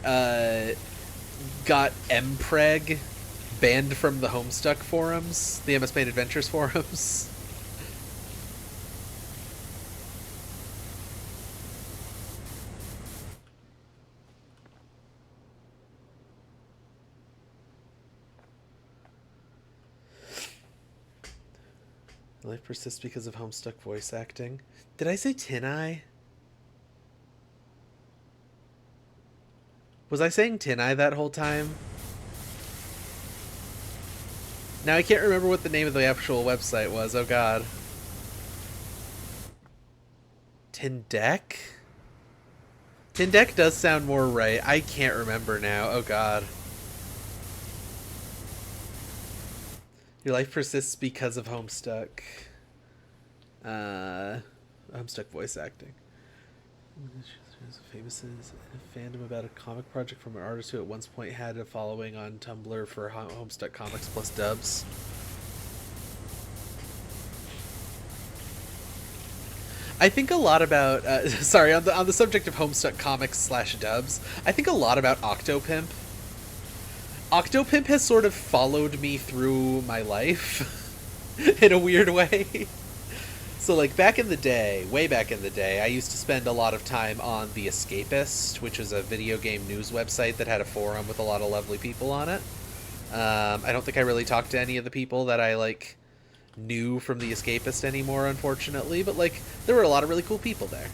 Mpreg banned from the Homestuck forums, the MS Paint Adventures forums. Life persists because of Homestuck voice acting. Did I say Tin Eye? Was I saying Tin Eye that whole time? Now I can't remember what the name of the actual website was. Oh god. Tindeck? Tindeck does sound more right. I can't remember now. Oh god. Your life persists because of Homestuck. Homestuck voice acting. Famous fandom about a comic project from an artist who at one point had a following on Tumblr for Homestuck Comics plus dubs. I think a lot about sorry, on the subject of Homestuck Comics / dubs, I think a lot about Octopimp. Octopimp has sort of followed me through my life in a weird way. So, like, back in the day, way back in the day, I used to spend a lot of time on The Escapist, which was a video game news website that had a forum with a lot of lovely people on it. I don't think I really talked to any of the people that I, like, knew from The Escapist anymore, unfortunately, but, like, there were a lot of really cool people there.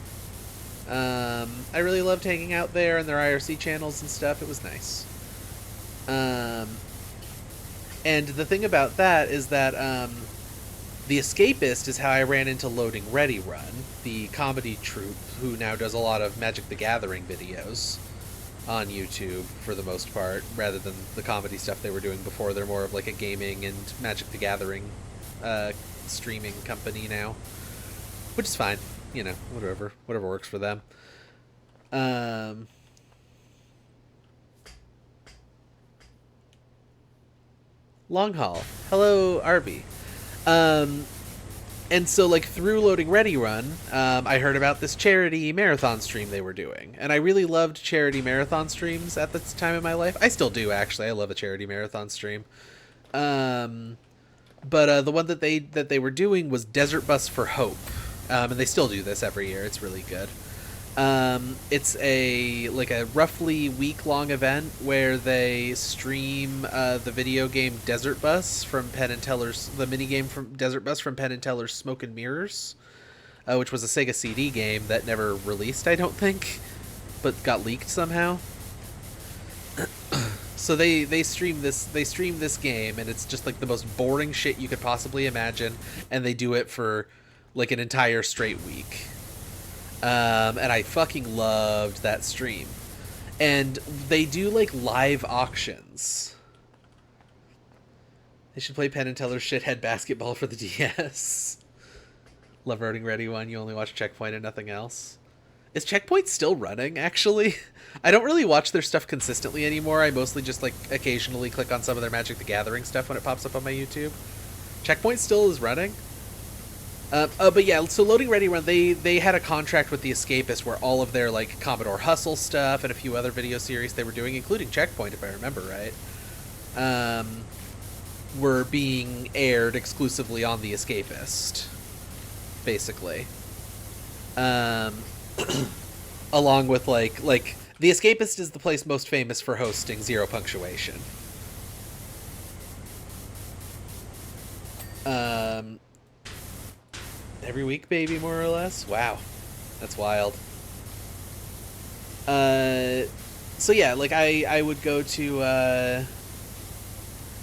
I really loved hanging out there and their IRC channels and stuff. It was nice. And the thing about that is that, The Escapist is how I ran into Loading Ready Run, the comedy troupe who now does a lot of Magic the Gathering videos on YouTube for the most part, rather than the comedy stuff they were doing before. They're more of like a gaming and Magic the Gathering streaming company now, which is fine, you know, whatever works for them. Long Haul. Hello, Arby. And so, like, through Loading Ready Run, I heard about this charity marathon stream they were doing. And I really loved charity marathon streams at this time in my life. I still do, actually. I love a charity marathon stream. But the one that they were doing was Desert Bus for Hope. And they still do this every year. It's really good. It's a roughly week-long event where they stream the video game Desert Bus from Penn and Teller's, the minigame from Desert Bus from Penn and Teller's Smoke and Mirrors, which was a Sega CD game that never released, I don't think, but got leaked somehow. So they stream this game, and it's just like the most boring shit you could possibly imagine, and they do it for like an entire straight week. And I fucking loved that stream. And they do, like, live auctions. They should play Penn and Teller's Shithead Basketball for the DS. Love Loading Ready One. You only watch Checkpoint and nothing else. Is Checkpoint still running, actually? I don't really watch their stuff consistently anymore. I mostly just, like, occasionally click on some of their Magic the Gathering stuff when it pops up on my YouTube. Checkpoint still is running. But yeah, so Loading Ready Run, they had a contract with The Escapist where all of their, like, Commodore Hustle stuff and a few other video series they were doing, including Checkpoint, if I remember right, were being aired exclusively on The Escapist, basically. Along with, like, The Escapist is the place most famous for hosting Zero Punctuation. Every week, baby, more or less. Wow, that's wild. So yeah, like I would go to.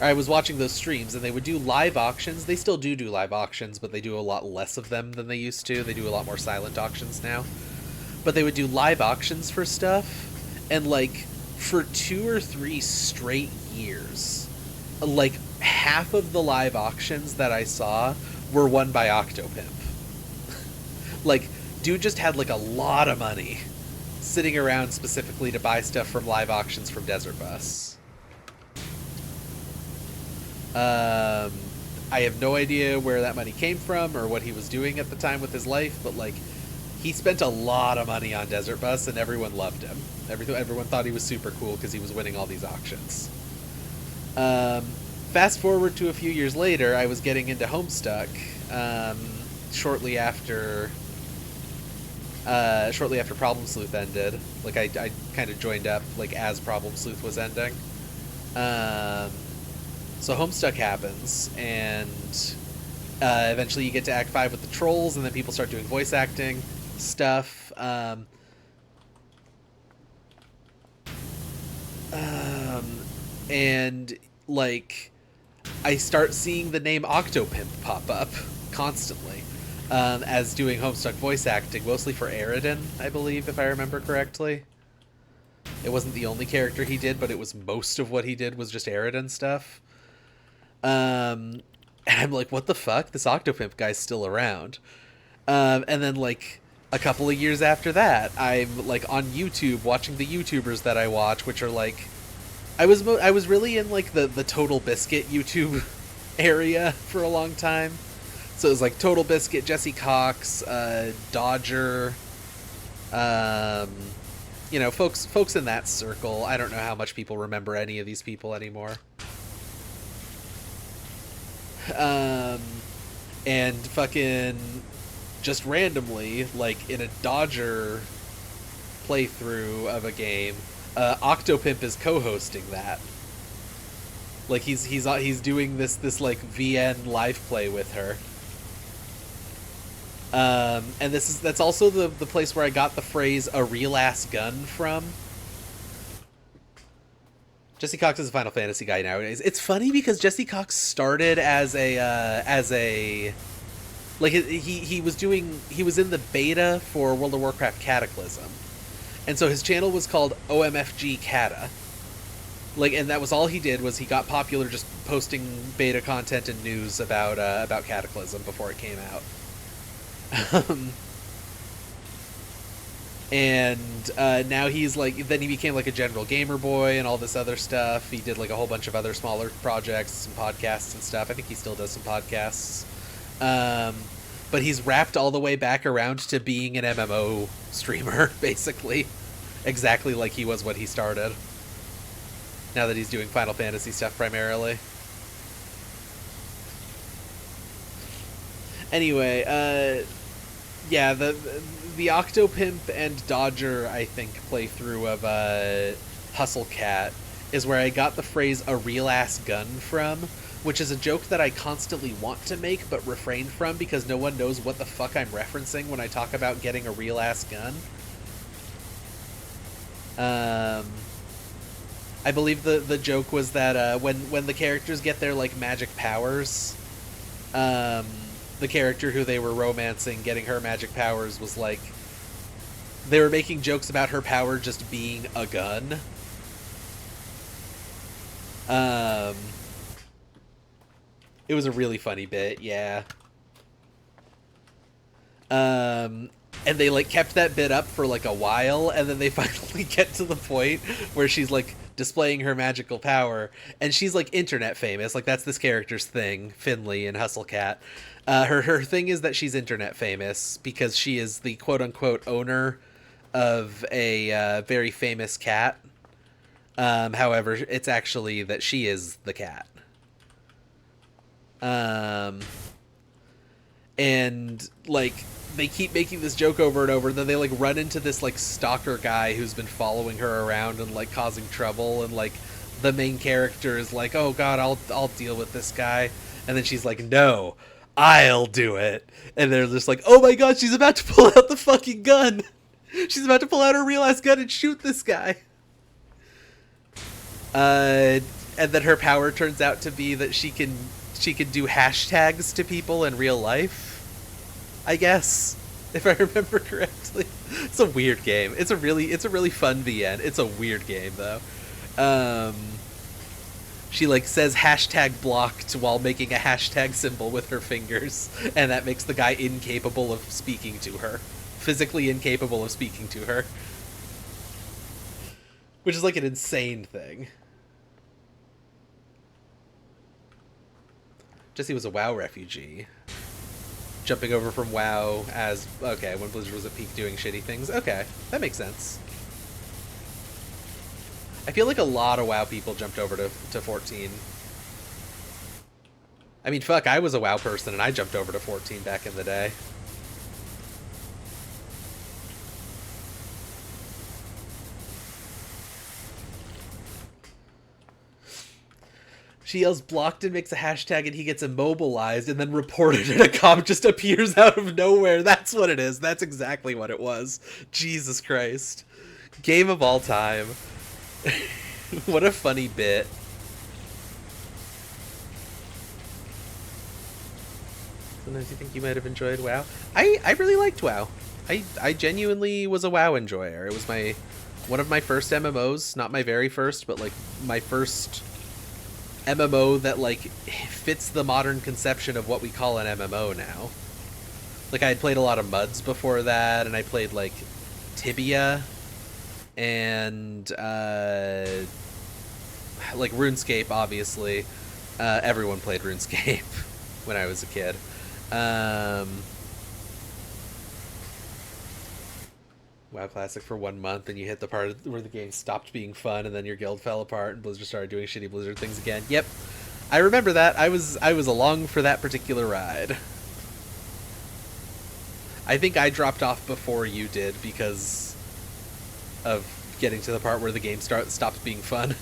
I was watching those streams, and they would do live auctions. They still do live auctions, but they do a lot less of them than they used to. They do a lot more silent auctions now. But they would do live auctions for stuff, and like for 2 or 3 straight years, like half of the live auctions that I saw were won by Octopimp. Like, dude just had, like, a lot of money sitting around specifically to buy stuff from live auctions from Desert Bus. I have no idea where that money came from or what he was doing at the time with his life, but, like, he spent a lot of money on Desert Bus, and everyone loved him. Everyone thought he was super cool because he was winning all these auctions. Fast forward to a few years later, I was getting into Homestuck, shortly after Problem Sleuth ended. Like, I kind of joined up, like, as Problem Sleuth was ending. So Homestuck happens, and Eventually you get to Act 5 with the trolls, and then people start doing voice acting stuff. And, like, I start seeing the name Octopimp pop up constantly as doing Homestuck voice acting, mostly for Aridin, I believe, if I remember correctly. It wasn't the only character he did, but it was most of what he did was just Aridin stuff. And I'm like, what the fuck? This Octopimp guy's still around. And then, like, a couple of years after that, I'm, like, on YouTube watching the YouTubers that I watch, which are, like... I was really in, like, the Total Biscuit YouTube area for a long time. So it was, like, Total Biscuit, Jesse Cox, Dodger, you know, folks in that circle. I don't know how much people remember any of these people anymore. And fucking just randomly, like, in a Dodger playthrough of a game, Octopimp is co-hosting that. Like, he's doing this like VN live play with her. And that's also the place where I got the phrase "a real ass gun" from. Jesse Cox is a Final Fantasy guy nowadays. It's funny because Jesse Cox started as a like, he was in the beta for World of Warcraft Cataclysm. And so his channel was called OMFG Cata. Like, and that was all he did, was he got popular just posting beta content and news about Cataclysm before it came out. And now he's like, then he became like a general gamer boy and all this other stuff. He did like a whole bunch of other smaller projects, some podcasts and stuff. I think he still does some podcasts. But he's wrapped all the way back around to being an MMO streamer, basically. Exactly like he was when he started. Now that he's doing Final Fantasy stuff primarily. Anyway, yeah, the Octopimp and Dodger, I think, playthrough of Hustle Cat is where I got the phrase "a real ass gun" from, which is a joke that I constantly want to make but refrain from because no one knows what the fuck I'm referencing when I talk about getting a real ass gun. I believe the joke was that when the characters get their, like, magic powers, the character who they were romancing getting her magic powers was like, they were making jokes about her power just being a gun. It was a really funny bit, yeah. And they, like, kept that bit up for, like, a while, and then they finally get to the point where she's, like, displaying her magical power, and she's, like, internet famous. Like, that's this character's thing, Finley in Hustle Cat. Her thing is that she's internet famous because she is the quote-unquote owner of a very famous cat. However, it's actually that she is the cat. And, like, they keep making this joke over and over, and then they, like, run into this, like, stalker guy who's been following her around and, like, causing trouble, and, like, the main character is like, oh god, I'll deal with this guy, and then she's like, no, I'll do it, and they're just like, oh my god, she's about to pull out the fucking gun, she's about to pull out her real-ass gun and shoot this guy. And then her power turns out to be that she can do hashtags to people in real life, I guess, if I remember correctly. It's a weird game. It's a really fun VN. It's a weird game though. She, like, says hashtag blocked while making a hashtag symbol with her fingers, and that makes the guy incapable of speaking to her. Physically incapable of speaking to her. Which is, like, an insane thing. Jesse was a WoW refugee. Jumping over from WoW as... Okay, when Blizzard was at peak doing shitty things. Okay, that makes sense. I feel like a lot of WoW people jumped over to 14. I mean, fuck, I was a WoW person and I jumped over to 14 back in the day. She yells blocked and makes a hashtag and he gets immobilized and then reported and a cop just appears out of nowhere. That's what it is. That's exactly what it was. Jesus Christ. Game of all time. What a funny bit. Sometimes you think you might have enjoyed WoW. I really liked WoW. I genuinely was a WoW enjoyer. It was one of my first MMOs, not my very first, but like my first MMO that like fits the modern conception of what we call an MMO now. Like I had played a lot of MUDs before that, and I played like Tibia and like RuneScape, obviously. Everyone played RuneScape when I was a kid. WoW Classic for 1 month, and you hit the part where the game stopped being fun, and then your guild fell apart, and Blizzard started doing shitty Blizzard things again. Yep, I remember that. I was along for that particular ride. I think I dropped off before you did because of getting to the part where the game stopped being fun,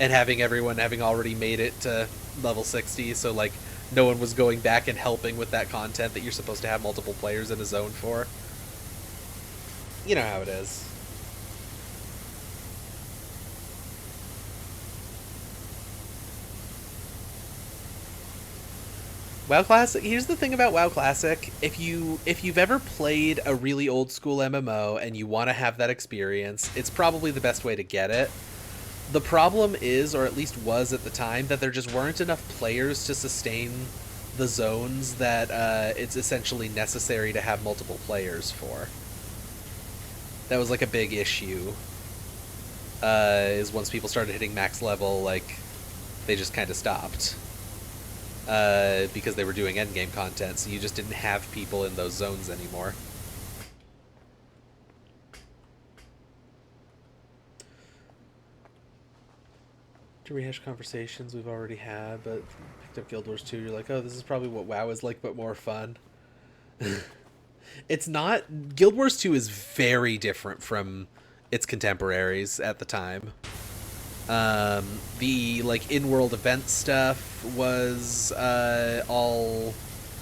and having everyone having already made it to level 60, so like no one was going back and helping with that content that you're supposed to have multiple players in a zone for. You know how it is. WoW Classic, here's the thing about WoW Classic. If you've ever played a really old school MMO and you want to have that experience, it's probably the best way to get it. The problem is, or at least was at the time, that there just weren't enough players to sustain the zones that it's essentially necessary to have multiple players for. That was like a big issue. Is once people started hitting max level, like they just kind of stopped because they were doing endgame content, so you just didn't have people in those zones anymore. To rehash conversations we've already had, but picked up Guild Wars 2, you're like, oh, this is probably what WoW is like, but more fun. It's not. Guild Wars 2 is very different from its contemporaries at the time. The like in-world event stuff was all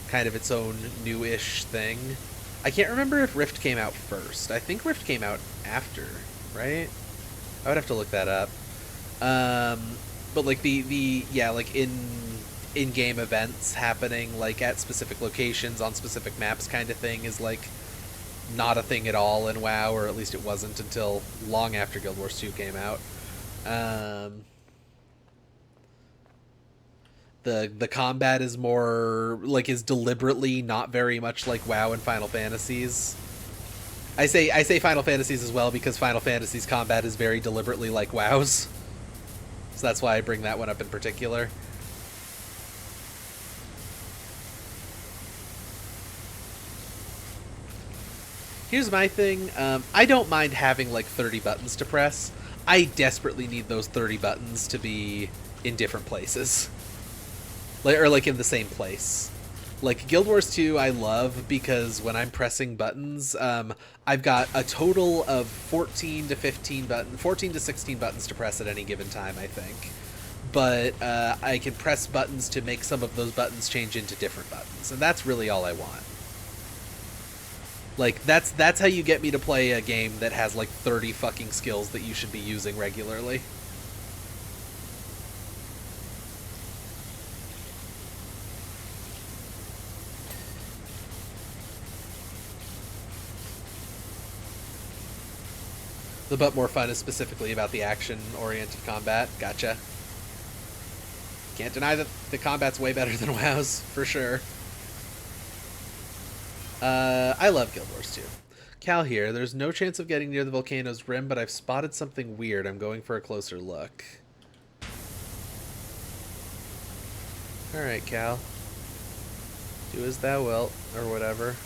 kind of its own new-ish thing. I can't remember if Rift came out first. I think Rift came out after, right? I would have to look that up. But like the yeah, like in-game events happening like at specific locations on specific maps kind of thing is like not a thing at all in WoW, or at least it wasn't until long after Guild Wars 2 came out. The combat is more like is deliberately not very much like WoW and Final Fantasies. I say Final Fantasies as well because Final Fantasy's combat is very deliberately like WoW's. So that's why I bring that one up in particular. Here's my thing. I don't mind having like 30 buttons to press. I desperately need those 30 buttons to be in different places. Or like in the same place. Like Guild Wars 2 I love because when I'm pressing buttons, I've got a total of 14 to 16 buttons to press at any given time, I think. But I can press buttons to make some of those buttons change into different buttons, and that's really all I want. Like, that's how you get me to play a game that has like 30 fucking skills that you should be using regularly. The but more fun is specifically about the action-oriented combat. Gotcha. Can't deny that the combat's way better than WoW's, for sure. I love Guild Wars 2. Cal here. There's no chance of getting near the volcano's rim, but I've spotted something weird. I'm going for a closer look. Alright, Cal. Do as thou wilt, or whatever.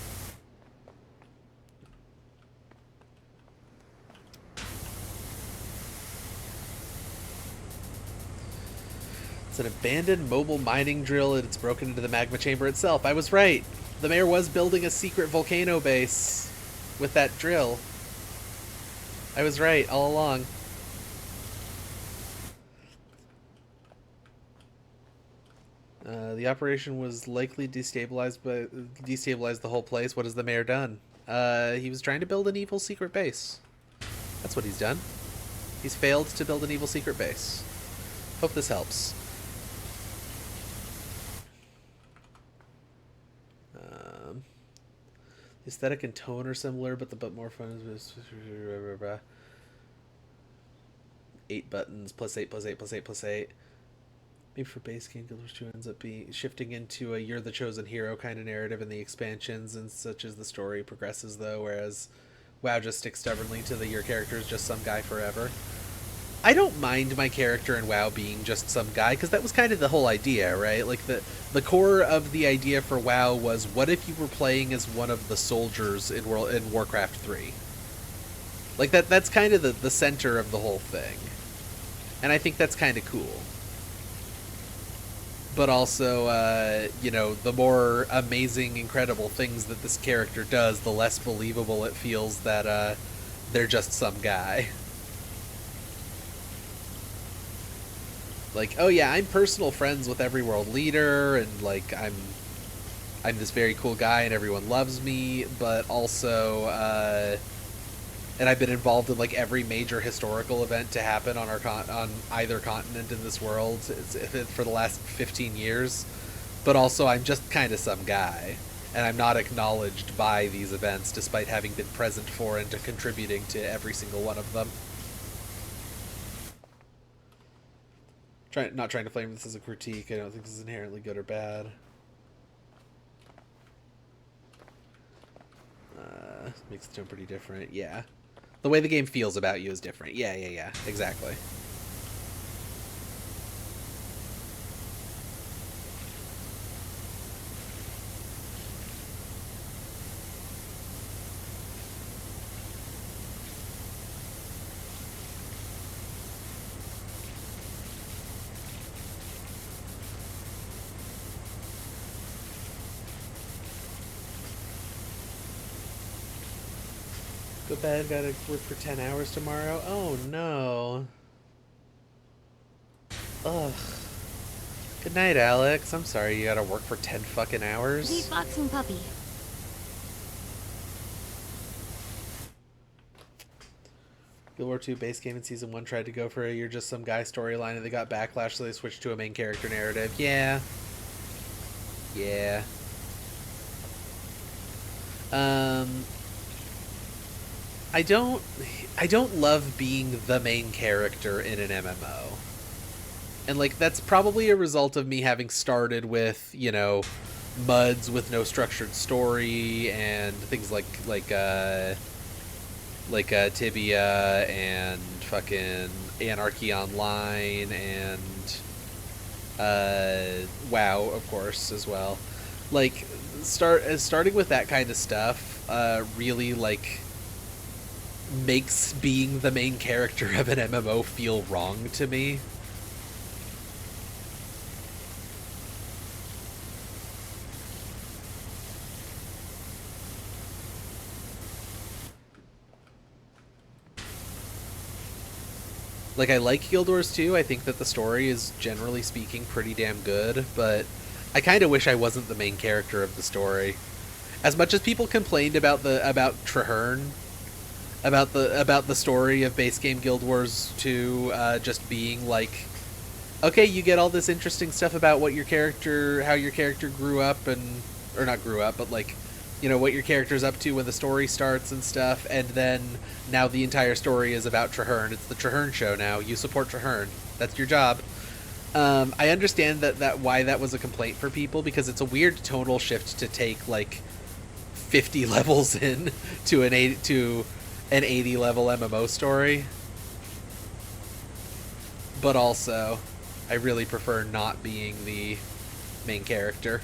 It's an abandoned mobile mining drill and it's broken into the magma chamber itself. I was right. The mayor was building a secret volcano base with that drill. I was right all along. The operation was likely destabilized the whole place. What has the mayor done? He was trying to build an evil secret base. That's what he's done. He's failed to build an evil secret base. Hope this helps. Aesthetic and tone are similar, but more fun is 8 buttons, +8, +8, +8, +8. Maybe for base game, Guild Wars 2 ends up being shifting into a you're the chosen hero kind of narrative in the expansions, and such as the story progresses, though, whereas WoW just sticks stubbornly to the your character is just some guy forever. I don't mind my character in WoW being just some guy, because that was kind of the whole idea, right? Like, the core of the idea for WoW was, what if you were playing as one of the soldiers in Warcraft 3? Like, that's kind of the center of the whole thing. And I think that's kind of cool. But also, you know, the more amazing, incredible things that this character does, the less believable it feels that they're just some guy. Like, oh yeah, I'm personal friends with every world leader, and like I'm this very cool guy, and everyone loves me. But also, and I've been involved in like every major historical event to happen on on either continent in this world for the last 15 years. But also, I'm just kind of some guy, and I'm not acknowledged by these events, despite having been present for and contributing to every single one of them. Not trying to frame this as a critique. I don't think this is inherently good or bad. Makes the tone pretty different. Yeah. The way the game feels about you is different. Yeah. Exactly. Go bed, gotta work for 10 hours tomorrow. Oh no. Ugh. Good night, Alex. I'm sorry you gotta work for 10 fucking hours. Beatboxing puppy. Guild War 2 base game in Season 1 tried to go for a you're just some guy storyline, and they got backlash, so they switched to a main character narrative. Yeah. I don't love being the main character in an MMO. And like that's probably a result of me having started with, you know, MUDs with no structured story and things like Tibia and fucking Anarchy Online and WoW, of course, as well. Like starting with that kind of stuff really like makes being the main character of an MMO feel wrong to me. Like, I like Guild Wars 2. I think that the story is, generally speaking, pretty damn good, but I kind of wish I wasn't the main character of the story. As much as people complained about Trahearn, about the story of base game Guild Wars 2 just being like, okay, you get all this interesting stuff about what your character, how your character grew up, or not grew up, but like, you know, what your character's up to when the story starts and stuff, and then now the entire story is about Trahearn. It's the Trahearn show now. You support Trahearn. That's your job. I understand that why that was a complaint for people, because it's a weird tonal shift to take like 50 levels in to an 80 level MMO story. But also, I really prefer not being the main character.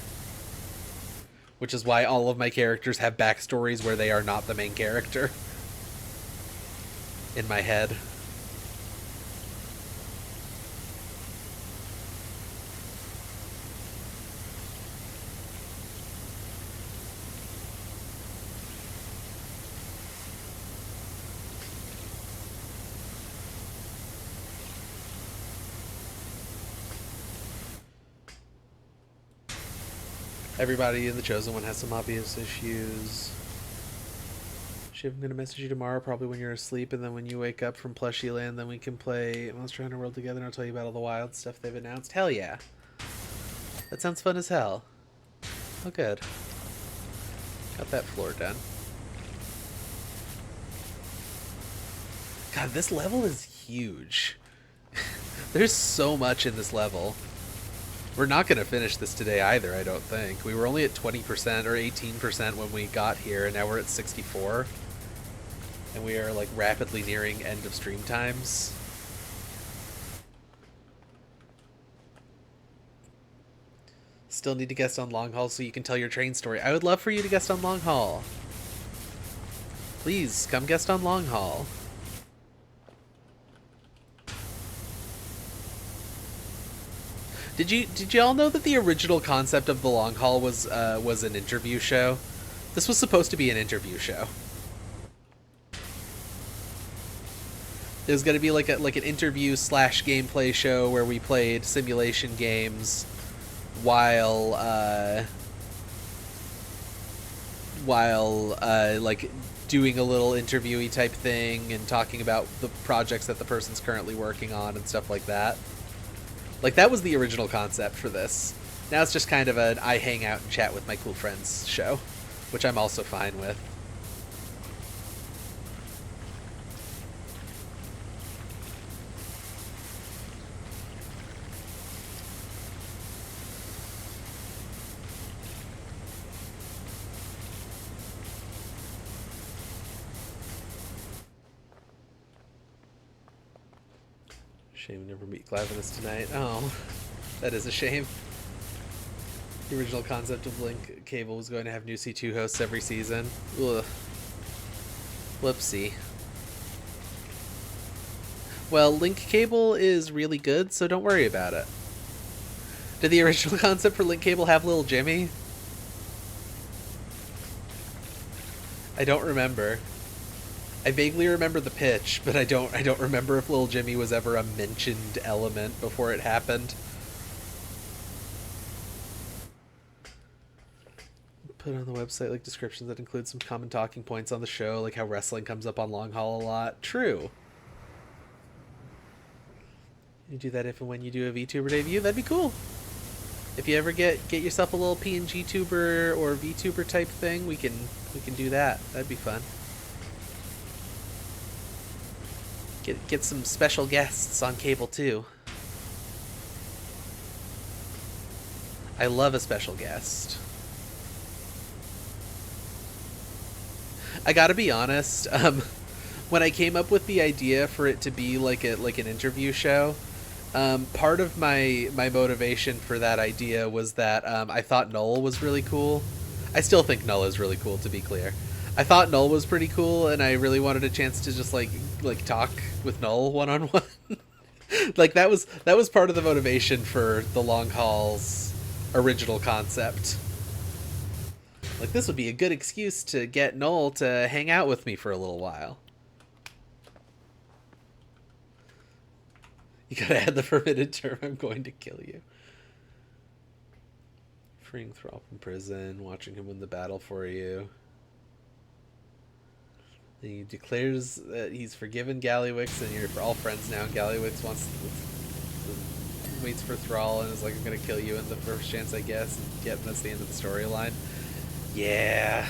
Which is why all of my characters have backstories where they are not the main character. In my head. Everybody in the Chosen One has some obvious issues. Shiv, I'm gonna message you tomorrow, probably when you're asleep, and then when you wake up from Plushie Land, then we can play Monster Hunter World together, and I'll tell you about all the wild stuff they've announced. Hell yeah. That sounds fun as hell. Oh, good. Got that floor done. God, this level is huge. There's so much in this level. We're not going to finish this today either, I don't think. We were only at 20% or 18% when we got here, and now we're at 64. And we are, like, rapidly nearing end of stream times. Still need to guest on Long Haul so you can tell your train story. I would love for you to guest on Long Haul. Please, come guest on Long Haul. Did y'all know that the original concept of the Long Haul was an interview show? This was supposed to be an interview show. It was going to be like an interview / gameplay show where we played simulation games while like doing a little interviewee type thing and talking about the projects that the person's currently working on and stuff like that. Like, that was the original concept for this. Now it's just kind of an I hang out and chat with my cool friends show, which I'm also fine with. Shame we never meet Glavinus tonight. Oh, that is a shame. The original concept of Link Cable was going to have new C2 hosts every season. Ugh. Whoopsie. Well, Link Cable is really good, so don't worry about it. Did the original concept for Link Cable have Little Jimmy? I don't remember. I vaguely remember the pitch, but I don't remember if Little Jimmy was ever a mentioned element before it happened. Put on the website like descriptions that include some common talking points on the show, like how wrestling comes up on Long Haul a lot. True. You do that if and when you do a VTuber debut, that'd be cool. If you ever get yourself a little PNG tuber or VTuber type thing, we can do that. That'd be fun. Get some special guests on Cable too. I love a special guest. I gotta be honest, when I came up with the idea for it to be like an interview show, part of my motivation for that idea was that I thought Null was really cool. I still think Null is really cool, to be clear. I thought Null was pretty cool, and I really wanted a chance to just like talk with Null one-on-one. Like that was part of the motivation for the Long Haul's original concept. Like, this would be a good excuse to get Null to hang out with me for a little while. You gotta add the permitted term, I'm going to kill you. Freeing Thrall from prison, watching him win the battle for you. He declares that he's forgiven Gallywix and you're all friends now. And Gallywix waits for Thrall and is like, I'm gonna kill you in the first chance I guess. And that's the end of the storyline. Yeah.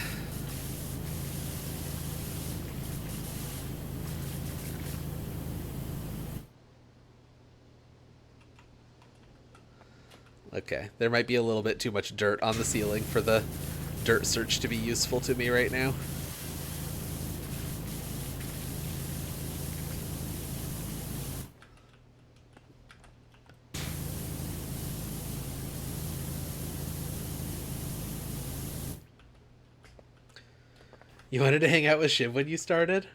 Okay, there might be a little bit too much dirt on the ceiling for the dirt search to be useful to me right now. You wanted to hang out with Shiv when you started?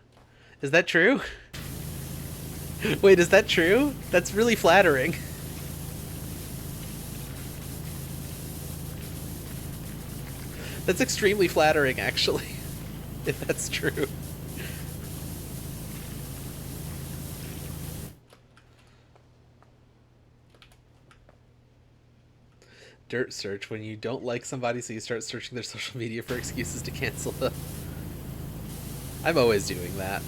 Is that true? Wait, is that true? That's really flattering. That's extremely flattering, actually, if that's true. dirt search when you don't like somebody, so you start searching their social media for excuses to cancel them. I'm always doing that.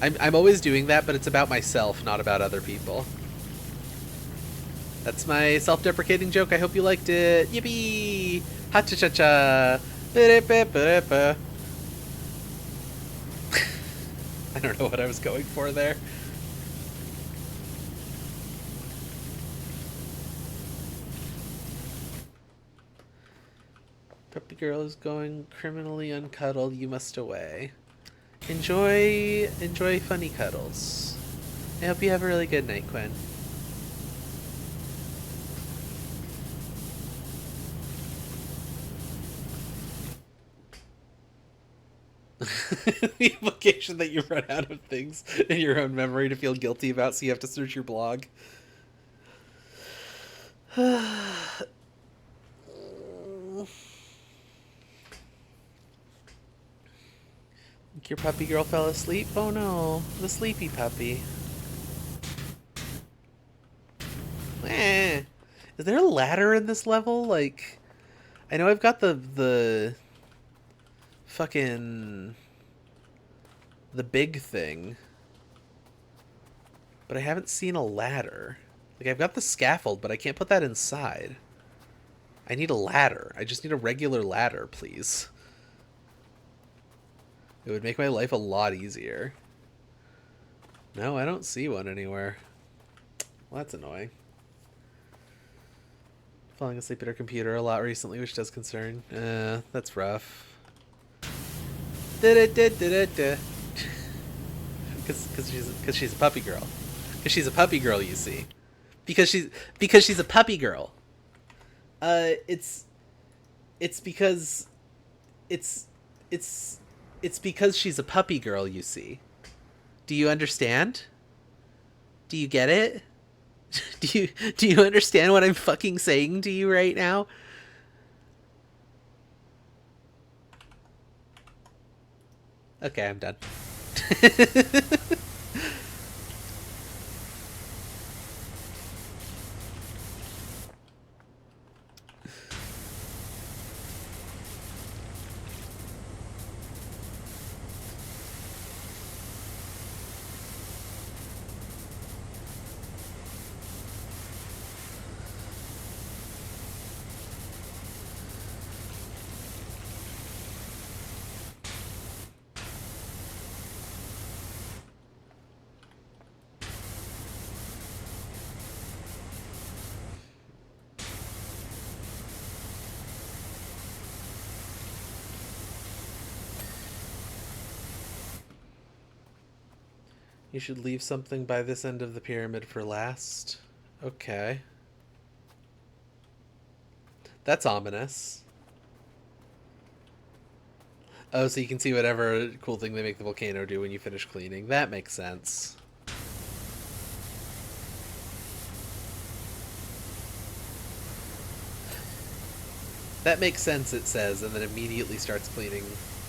I'm always doing that, but it's about myself, not about other people. That's my self-deprecating joke. I hope you liked it. Yippee! Ha-cha-cha-cha! I don't know what I was going for there. Puppy girl is going criminally uncuddled. You must away. Enjoy funny cuddles. I hope you have a really good night, Quinn. The implication that you run out of things in your own memory to feel guilty about, so you have to search your blog. Your puppy girl fell asleep? Oh no, the sleepy puppy. Eh. Is there a ladder in this level? Like, I know I've got the fucking the big thing, but I haven't seen a ladder. Like, I've got the scaffold, but I can't put that inside. I need a ladder. I just need a regular ladder, please. It would make my life a lot easier. No, I don't see one anywhere. Well, that's annoying. Falling asleep at her computer a lot recently, which does concern. That's rough. Because she's a puppy girl. Because she's a puppy girl, you see. Because she's a puppy girl. It's because she's a puppy girl, you see. Do you understand? Do you get it? Do you understand what I'm fucking saying to you right now? Okay, I'm done. You should leave something by this end of the pyramid for last. Okay. That's ominous. Oh, so you can see whatever cool thing they make the volcano do when you finish cleaning. That makes sense. That makes sense, it says, and then immediately starts cleaning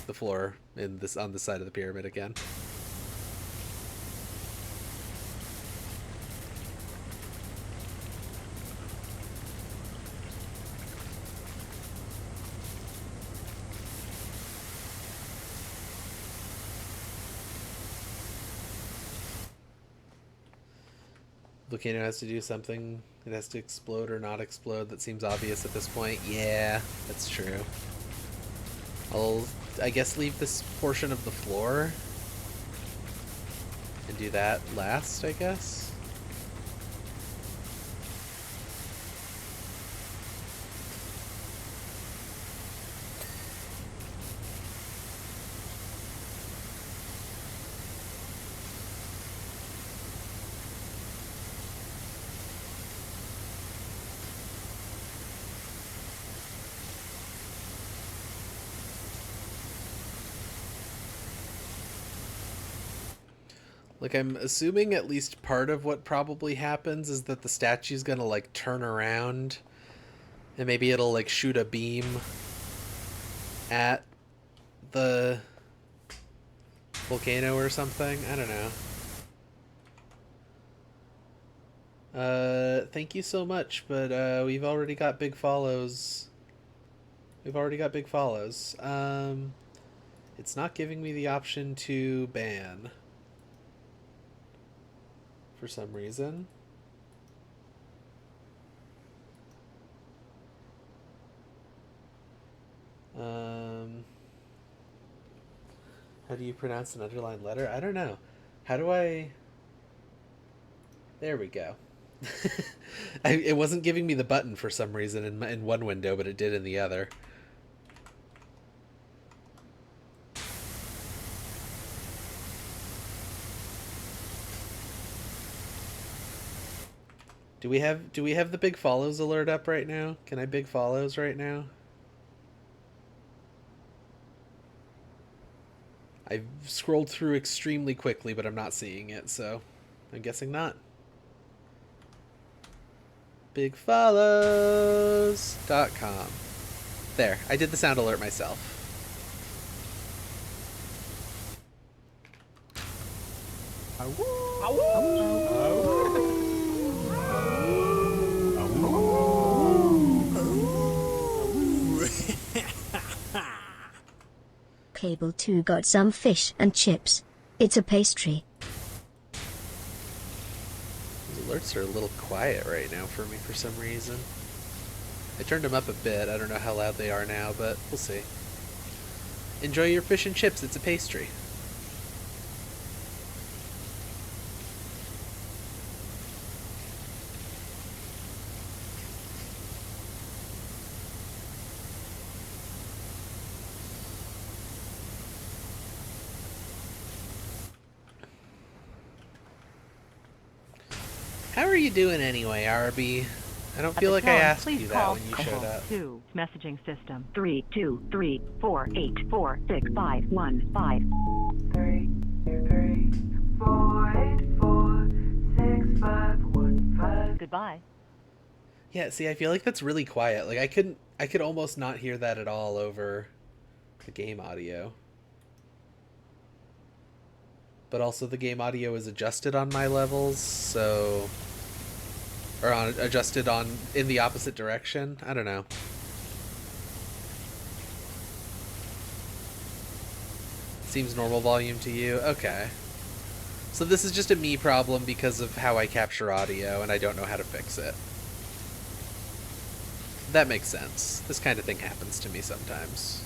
the floor on this side of the pyramid again. Volcano has to do something. It has to explode or not explode. That seems obvious at this point. Yeah, that's true. I'll, I guess, leave this portion of the floor and do that last, I guess. Like, I'm assuming at least part of what probably happens is that the statue's gonna, like, turn around, and maybe it'll, like, shoot a beam at the volcano or something. I don't know. Thank you so much, but we've already got big follows. We've already got big follows. It's not giving me the option to ban for some reason. How do you pronounce an underlined letter? I don't know. How do I... There we go. It wasn't giving me the button for some reason in one window, but it did in the other. Do we have the big follows alert up right now? Can I big follows right now? I've scrolled through extremely quickly, but I'm not seeing it, so I'm guessing not. Bigfollows.com. There, I did the sound alert myself. Cable 2 got some fish and chips. It's a pastry. These alerts are a little quiet right now for me for some reason. I turned them up a bit. I don't know how loud they are now, but we'll see. Enjoy your fish and chips. It's a pastry. How are you doing anyway, RB? I don't feel like I asked you that when you showed up. To messaging system 323484651 5. Goodbye. Yeah, see, I feel like that's really quiet. Like I could almost not hear that at all over the game audio. But also the game audio is adjusted on my levels, so... Or adjusted in the opposite direction. I don't know. Seems normal volume to you? Okay. So this is just a me problem because of how I capture audio, and I don't know how to fix it. That makes sense. This kind of thing happens to me sometimes.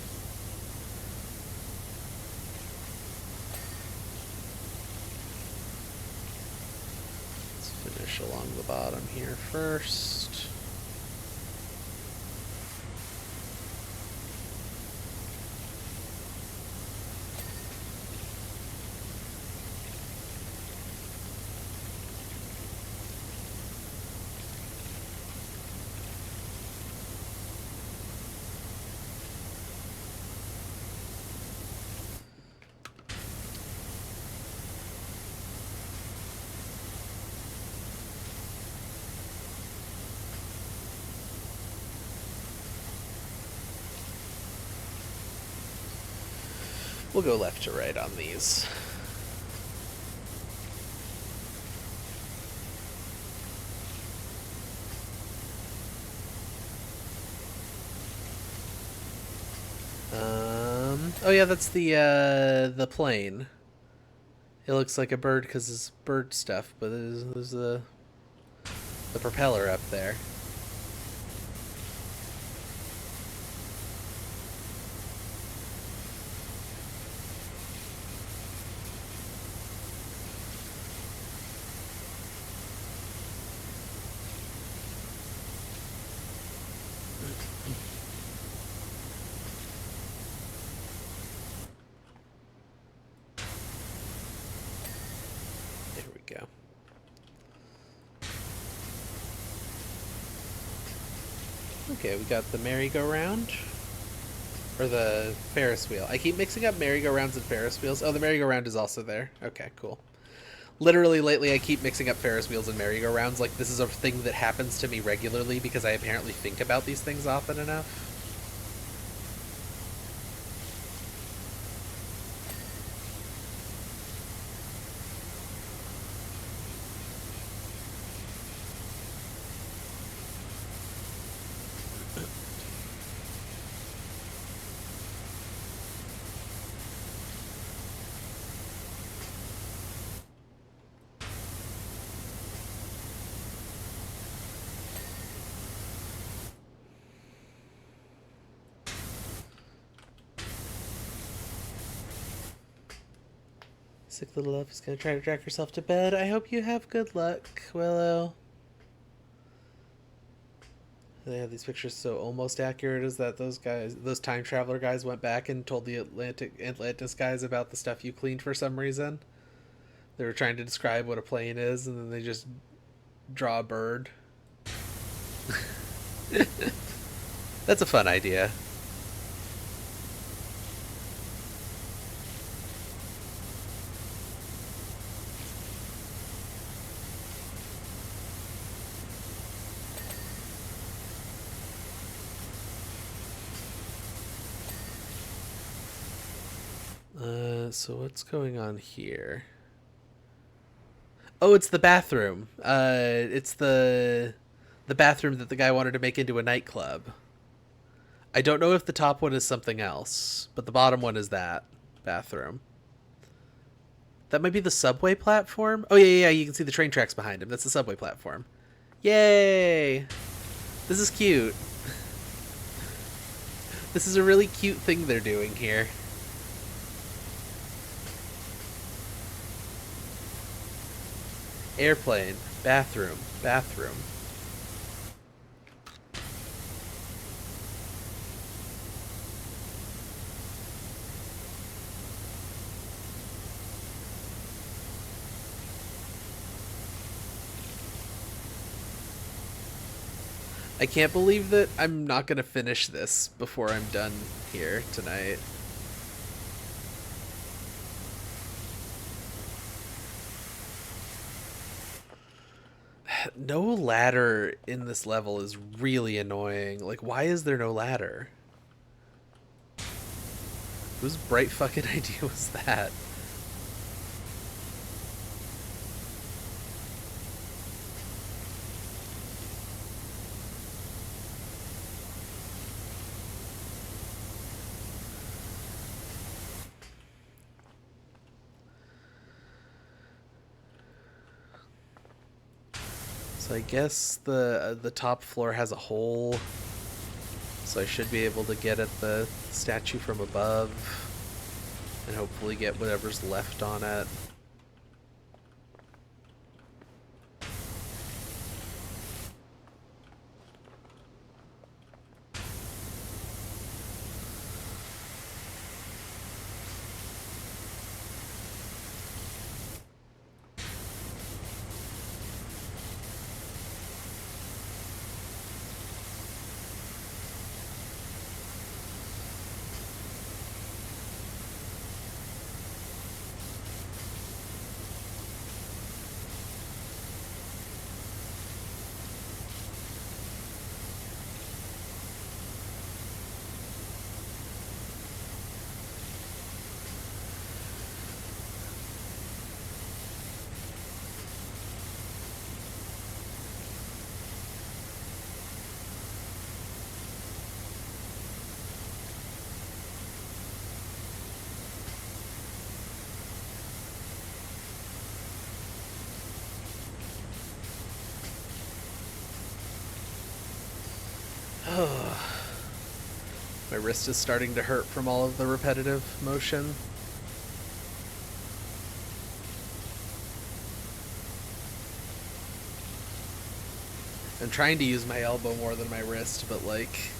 Finish along the bottom here first. We'll go left to right on these. Oh yeah, that's the plane. It looks like a bird because it's bird stuff, but there's the propeller up there. Go. Okay, we got the merry-go-round. Or the Ferris wheel. I keep mixing up merry-go-rounds and Ferris wheels. Oh, the merry-go-round is also there. Okay, cool. Literally, lately, I keep mixing up Ferris wheels and merry-go-rounds. Like, this is a thing that happens to me regularly because I apparently think about these things often enough. Sick little elf is gonna try to drag herself to bed. I hope you have good luck, Willow. They have these pictures so almost accurate as that those time traveler guys went back and told the Atlantis guys about the stuff you cleaned for some reason. They were trying to describe what a plane is, and then they just draw a bird. That's a fun idea. So what's going on here? Oh, it's the bathroom. It's the bathroom that the guy wanted to make into a nightclub. I don't know if the top one is something else, but the bottom one is that bathroom. That might be the subway platform. Oh, yeah, you can see the train tracks behind him. That's the subway platform. Yay! This is cute. This is a really cute thing they're doing here. Airplane, bathroom, bathroom. I can't believe that I'm not going to finish this before I'm done here tonight. No ladder in this level is really annoying. Like, why is there no ladder? Whose bright fucking idea was that? So I guess the top floor has a hole, so I should be able to get at the statue from above and hopefully get whatever's left on it. My wrist is starting to hurt from all of the repetitive motion. I'm trying to use my elbow more than my wrist, but like,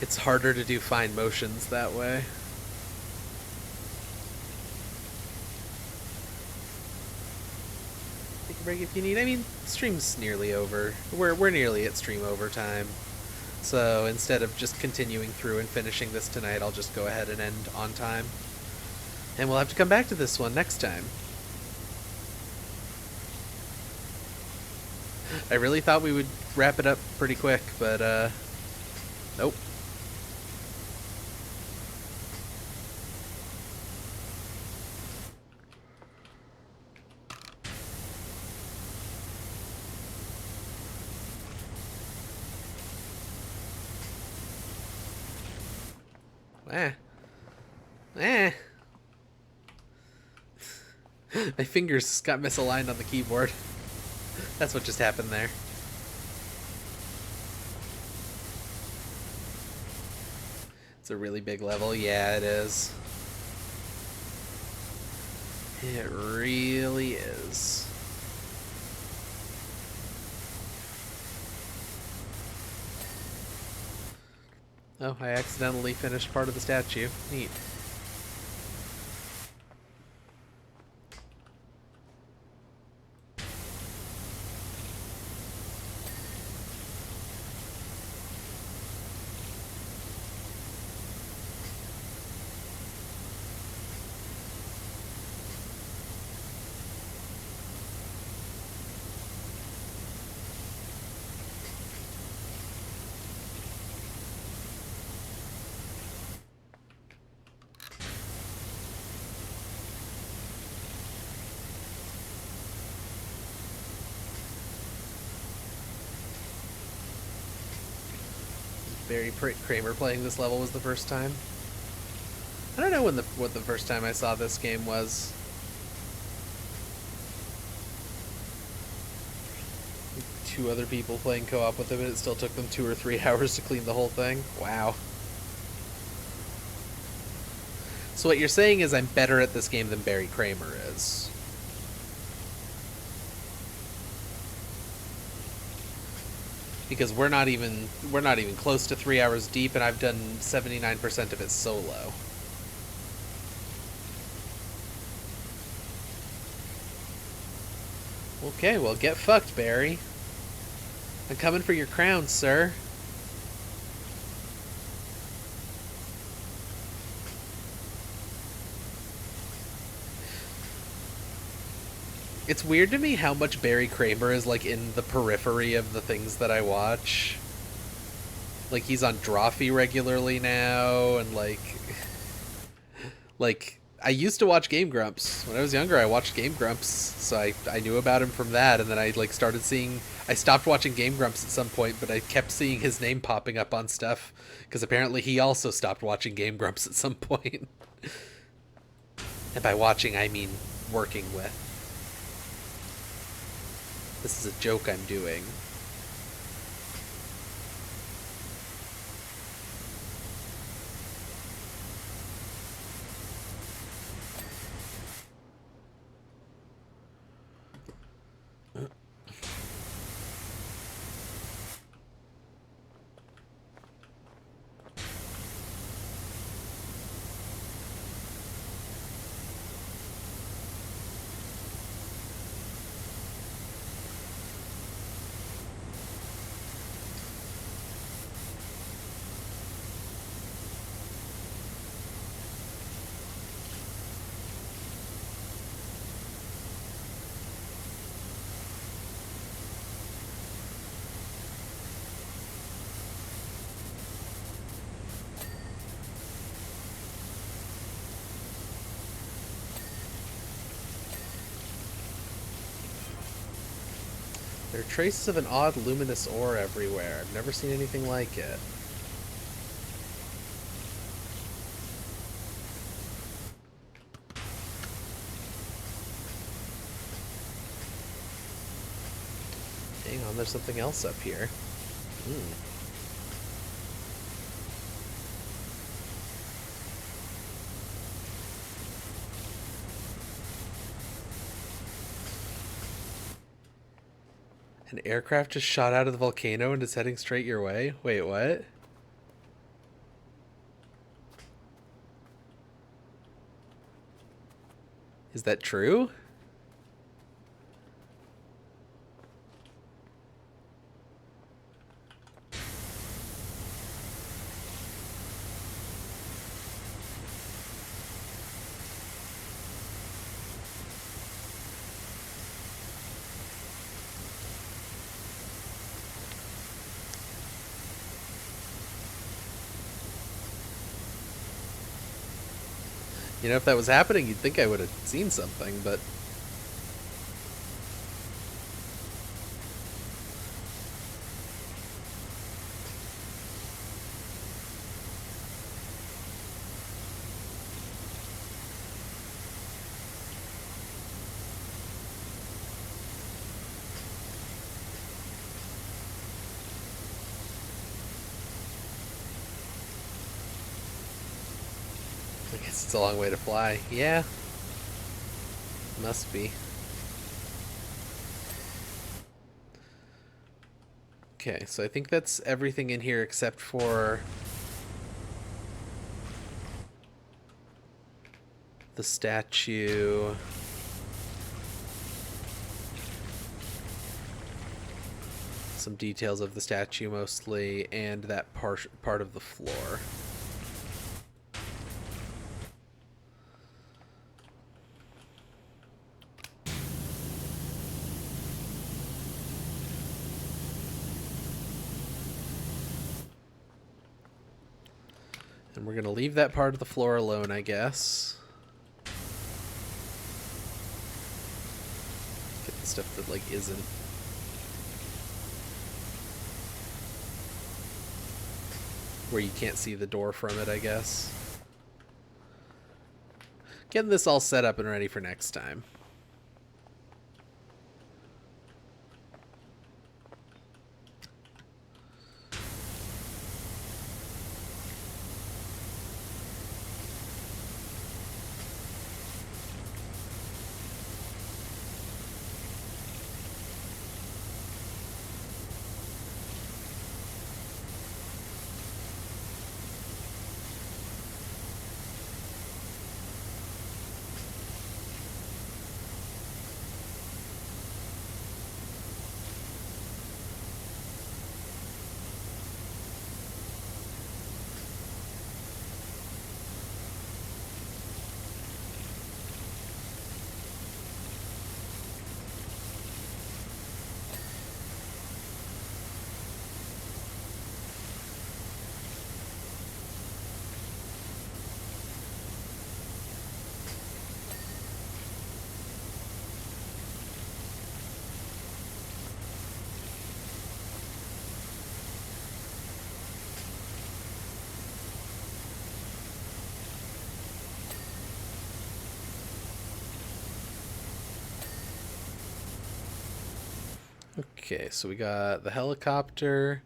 it's harder to do fine motions that way. Take a break if you need. I mean, stream's nearly over. We're nearly at stream overtime. So instead of just continuing through and finishing this tonight, I'll just go ahead and end on time. And we'll have to come back to this one next time. I really thought we would wrap it up pretty quick, but nope. My fingers got misaligned on the keyboard. That's what just happened there. It's a really big level. Yeah, it is. It really is. Oh, I accidentally finished part of the statue. Neat. Barry Kramer playing this level was the first time. I don't know what the first time I saw this game was. Two other people playing co-op with him, and it still took them 2 or 3 hours to clean the whole thing. Wow. So what you're saying is I'm better at this game than Barry Kramer is. Because we're not even close to 3 hours deep, and I've done 79% of it solo. Okay, well, get fucked, Barry. I'm coming for your crown, sir. It's weird to me how much Barry Kramer is, like, in the periphery of the things that I watch. Like, he's on Drawfee regularly now, and, like, I used to watch Game Grumps. When I was younger, I watched Game Grumps, so I knew about him from that, and then I, like, started seeing... I stopped watching Game Grumps at some point, but I kept seeing his name popping up on stuff, because apparently he also stopped watching Game Grumps at some point. And by watching, I mean working with. This is a joke I'm doing. There are traces of an odd luminous ore everywhere. I've never seen anything like it. Hang on, there's something else up here. An aircraft just shot out of the volcano and is heading straight your way? Wait, what? Is that true? You know, if that was happening, you'd think I would have seen something, but... I guess it's a long way to fly. Yeah. Must be. Okay, so I think that's everything in here except for the statue. Some details of the statue mostly, and that part of the floor. And we're gonna leave that part of the floor alone, I guess. Get the stuff that, like, isn't. Where you can't see the door from it, I guess. Getting this all set up and ready for next time. Okay, so we got the helicopter,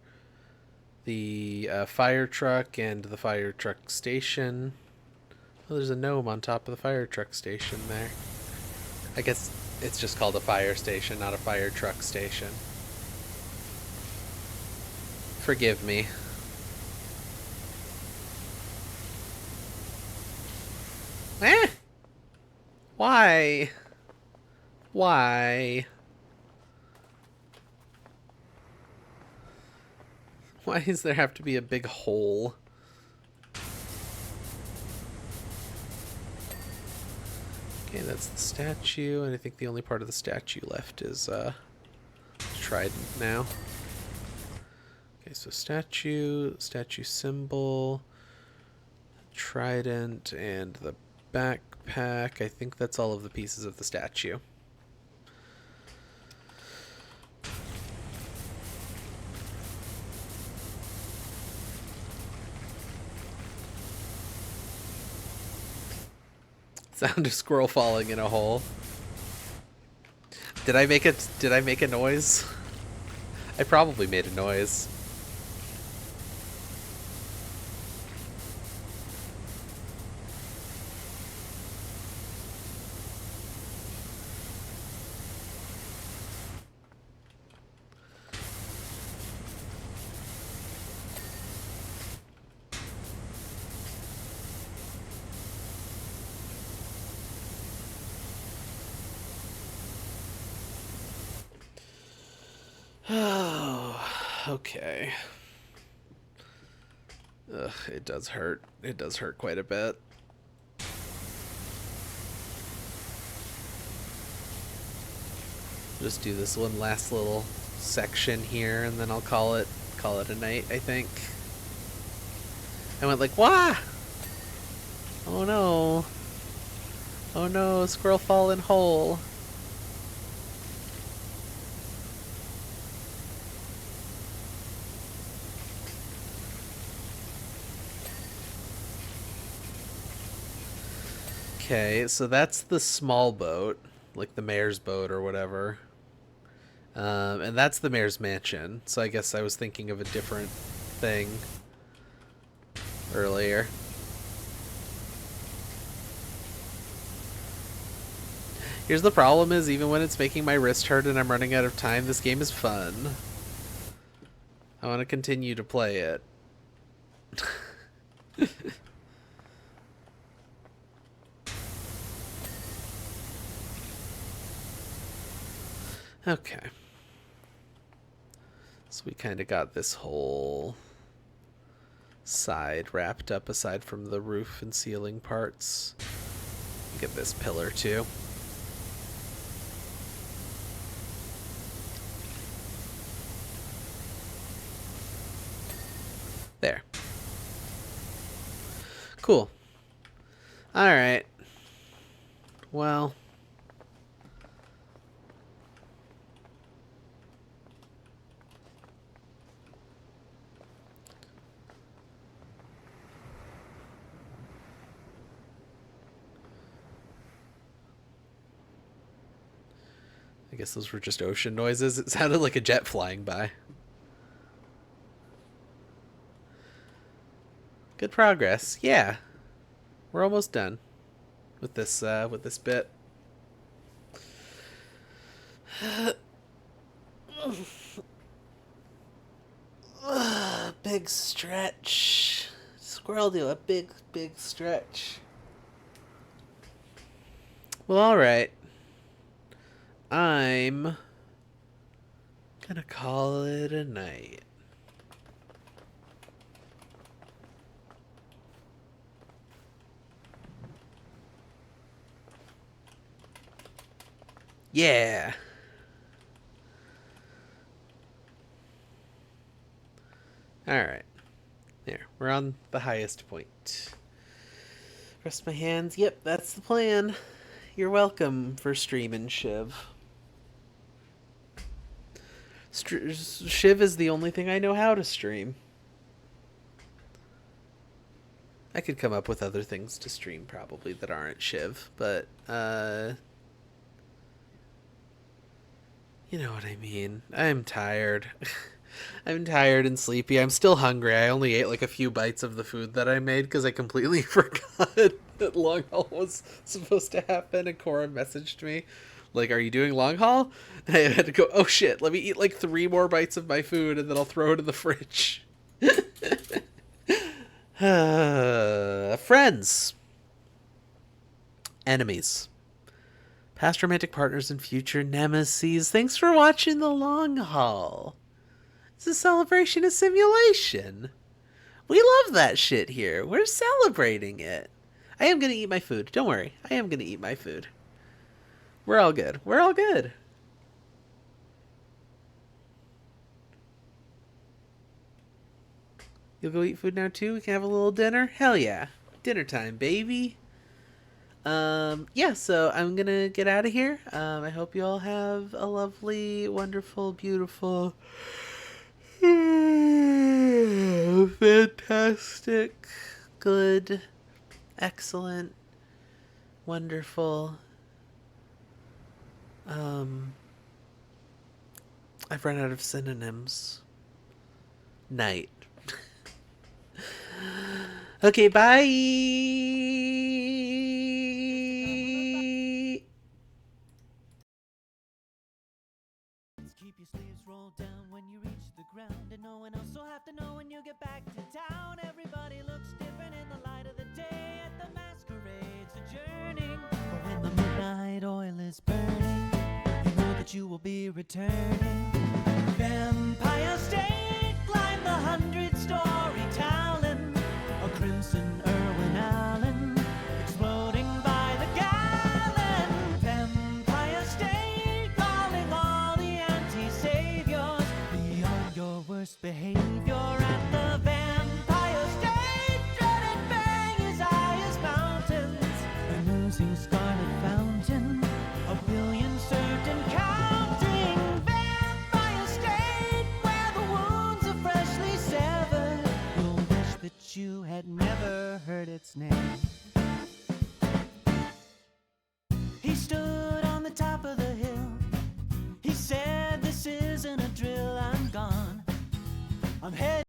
the fire truck, and the fire truck station. Oh, there's a gnome on top of the fire truck station there. I guess it's just called a fire station, not a fire truck station. Forgive me. Eh? Why? Why? Why does there have to be a big hole? Okay, that's the statue, and I think the only part of the statue left is trident now. Okay, so statue symbol, trident, and the backpack. I think that's all of the pieces of the statue. Sound of squirrel falling in a hole. Did I make a noise? I probably made a noise. Oh, okay. Ugh, it does hurt. It does hurt quite a bit. Just do this one last little section here, and then I'll call it a night, I think. I went like, wah! Oh no. Oh no, squirrel fallen hole. Okay, so that's the small boat, like the mayor's boat or whatever. And that's the mayor's mansion. So I guess I was thinking of a different thing earlier. Here's the problem is, even when it's making my wrist hurt and I'm running out of time, this game is fun. I want to continue to play it. Okay. So we kind of got this whole side wrapped up aside from the roof and ceiling parts. Get this pillar too. There. Cool. Alright. Well. I guess those were just ocean noises. It sounded like a jet flying by. Good progress. Yeah. We're almost done with this bit. Big stretch. Squirrel do a big stretch. Well, alright. I'm gonna call it a night. Yeah. Alright. There. We're on the highest point. Rest my hands. Yep, that's the plan. You're welcome for streaming, Shiv. Shiv is the only thing I know how to stream. I could come up with other things to stream probably that aren't Shiv, but you know what I mean. I'm tired. I'm tired and sleepy. I'm still hungry. I only ate like a few bites of the food that I made because I completely forgot that long haul was supposed to happen, and Cora messaged me like, are you doing long haul? And I had to go, oh shit, let me eat like 3 more bites of my food and then I'll throw it in the fridge. Friends. Enemies. Past romantic partners and future nemesis. Thanks for watching the long haul. It's a celebration of simulation. We love that shit here. We're celebrating it. I am going to eat my food. Don't worry. I am going to eat my food. We're all good. We're all good. You'll go eat food now too? We can have a little dinner? Hell yeah. Dinner time, baby. Yeah, so I'm going to get out of here. I hope you all have a lovely, wonderful, beautiful, fantastic, good, excellent, wonderful. I've run out of synonyms. Night. Okay, bye. Keep your sleeves rolled down when you reach the ground, and no one else will have to know when you get back to town. Everybody looks different in the light of the day at the masquerades adjourning. But when the midnight oil is burning, you know that you will be returning. Vampire State, climb the 100-story Talon, a crimson Irwin Allen, exploding by the gallon. Vampire State, calling all the anti-saviors, beyond your worst behavior at the Vampire State. Dreaded bang, his eye is mountains, an oozing scarlet fountain, a billion served and counting. Vampire State, where the wounds are freshly severed, you'll wish that you had never heard its name. He stood on the top of the hill. He said, this isn't a drill, I'm gone. I'm heading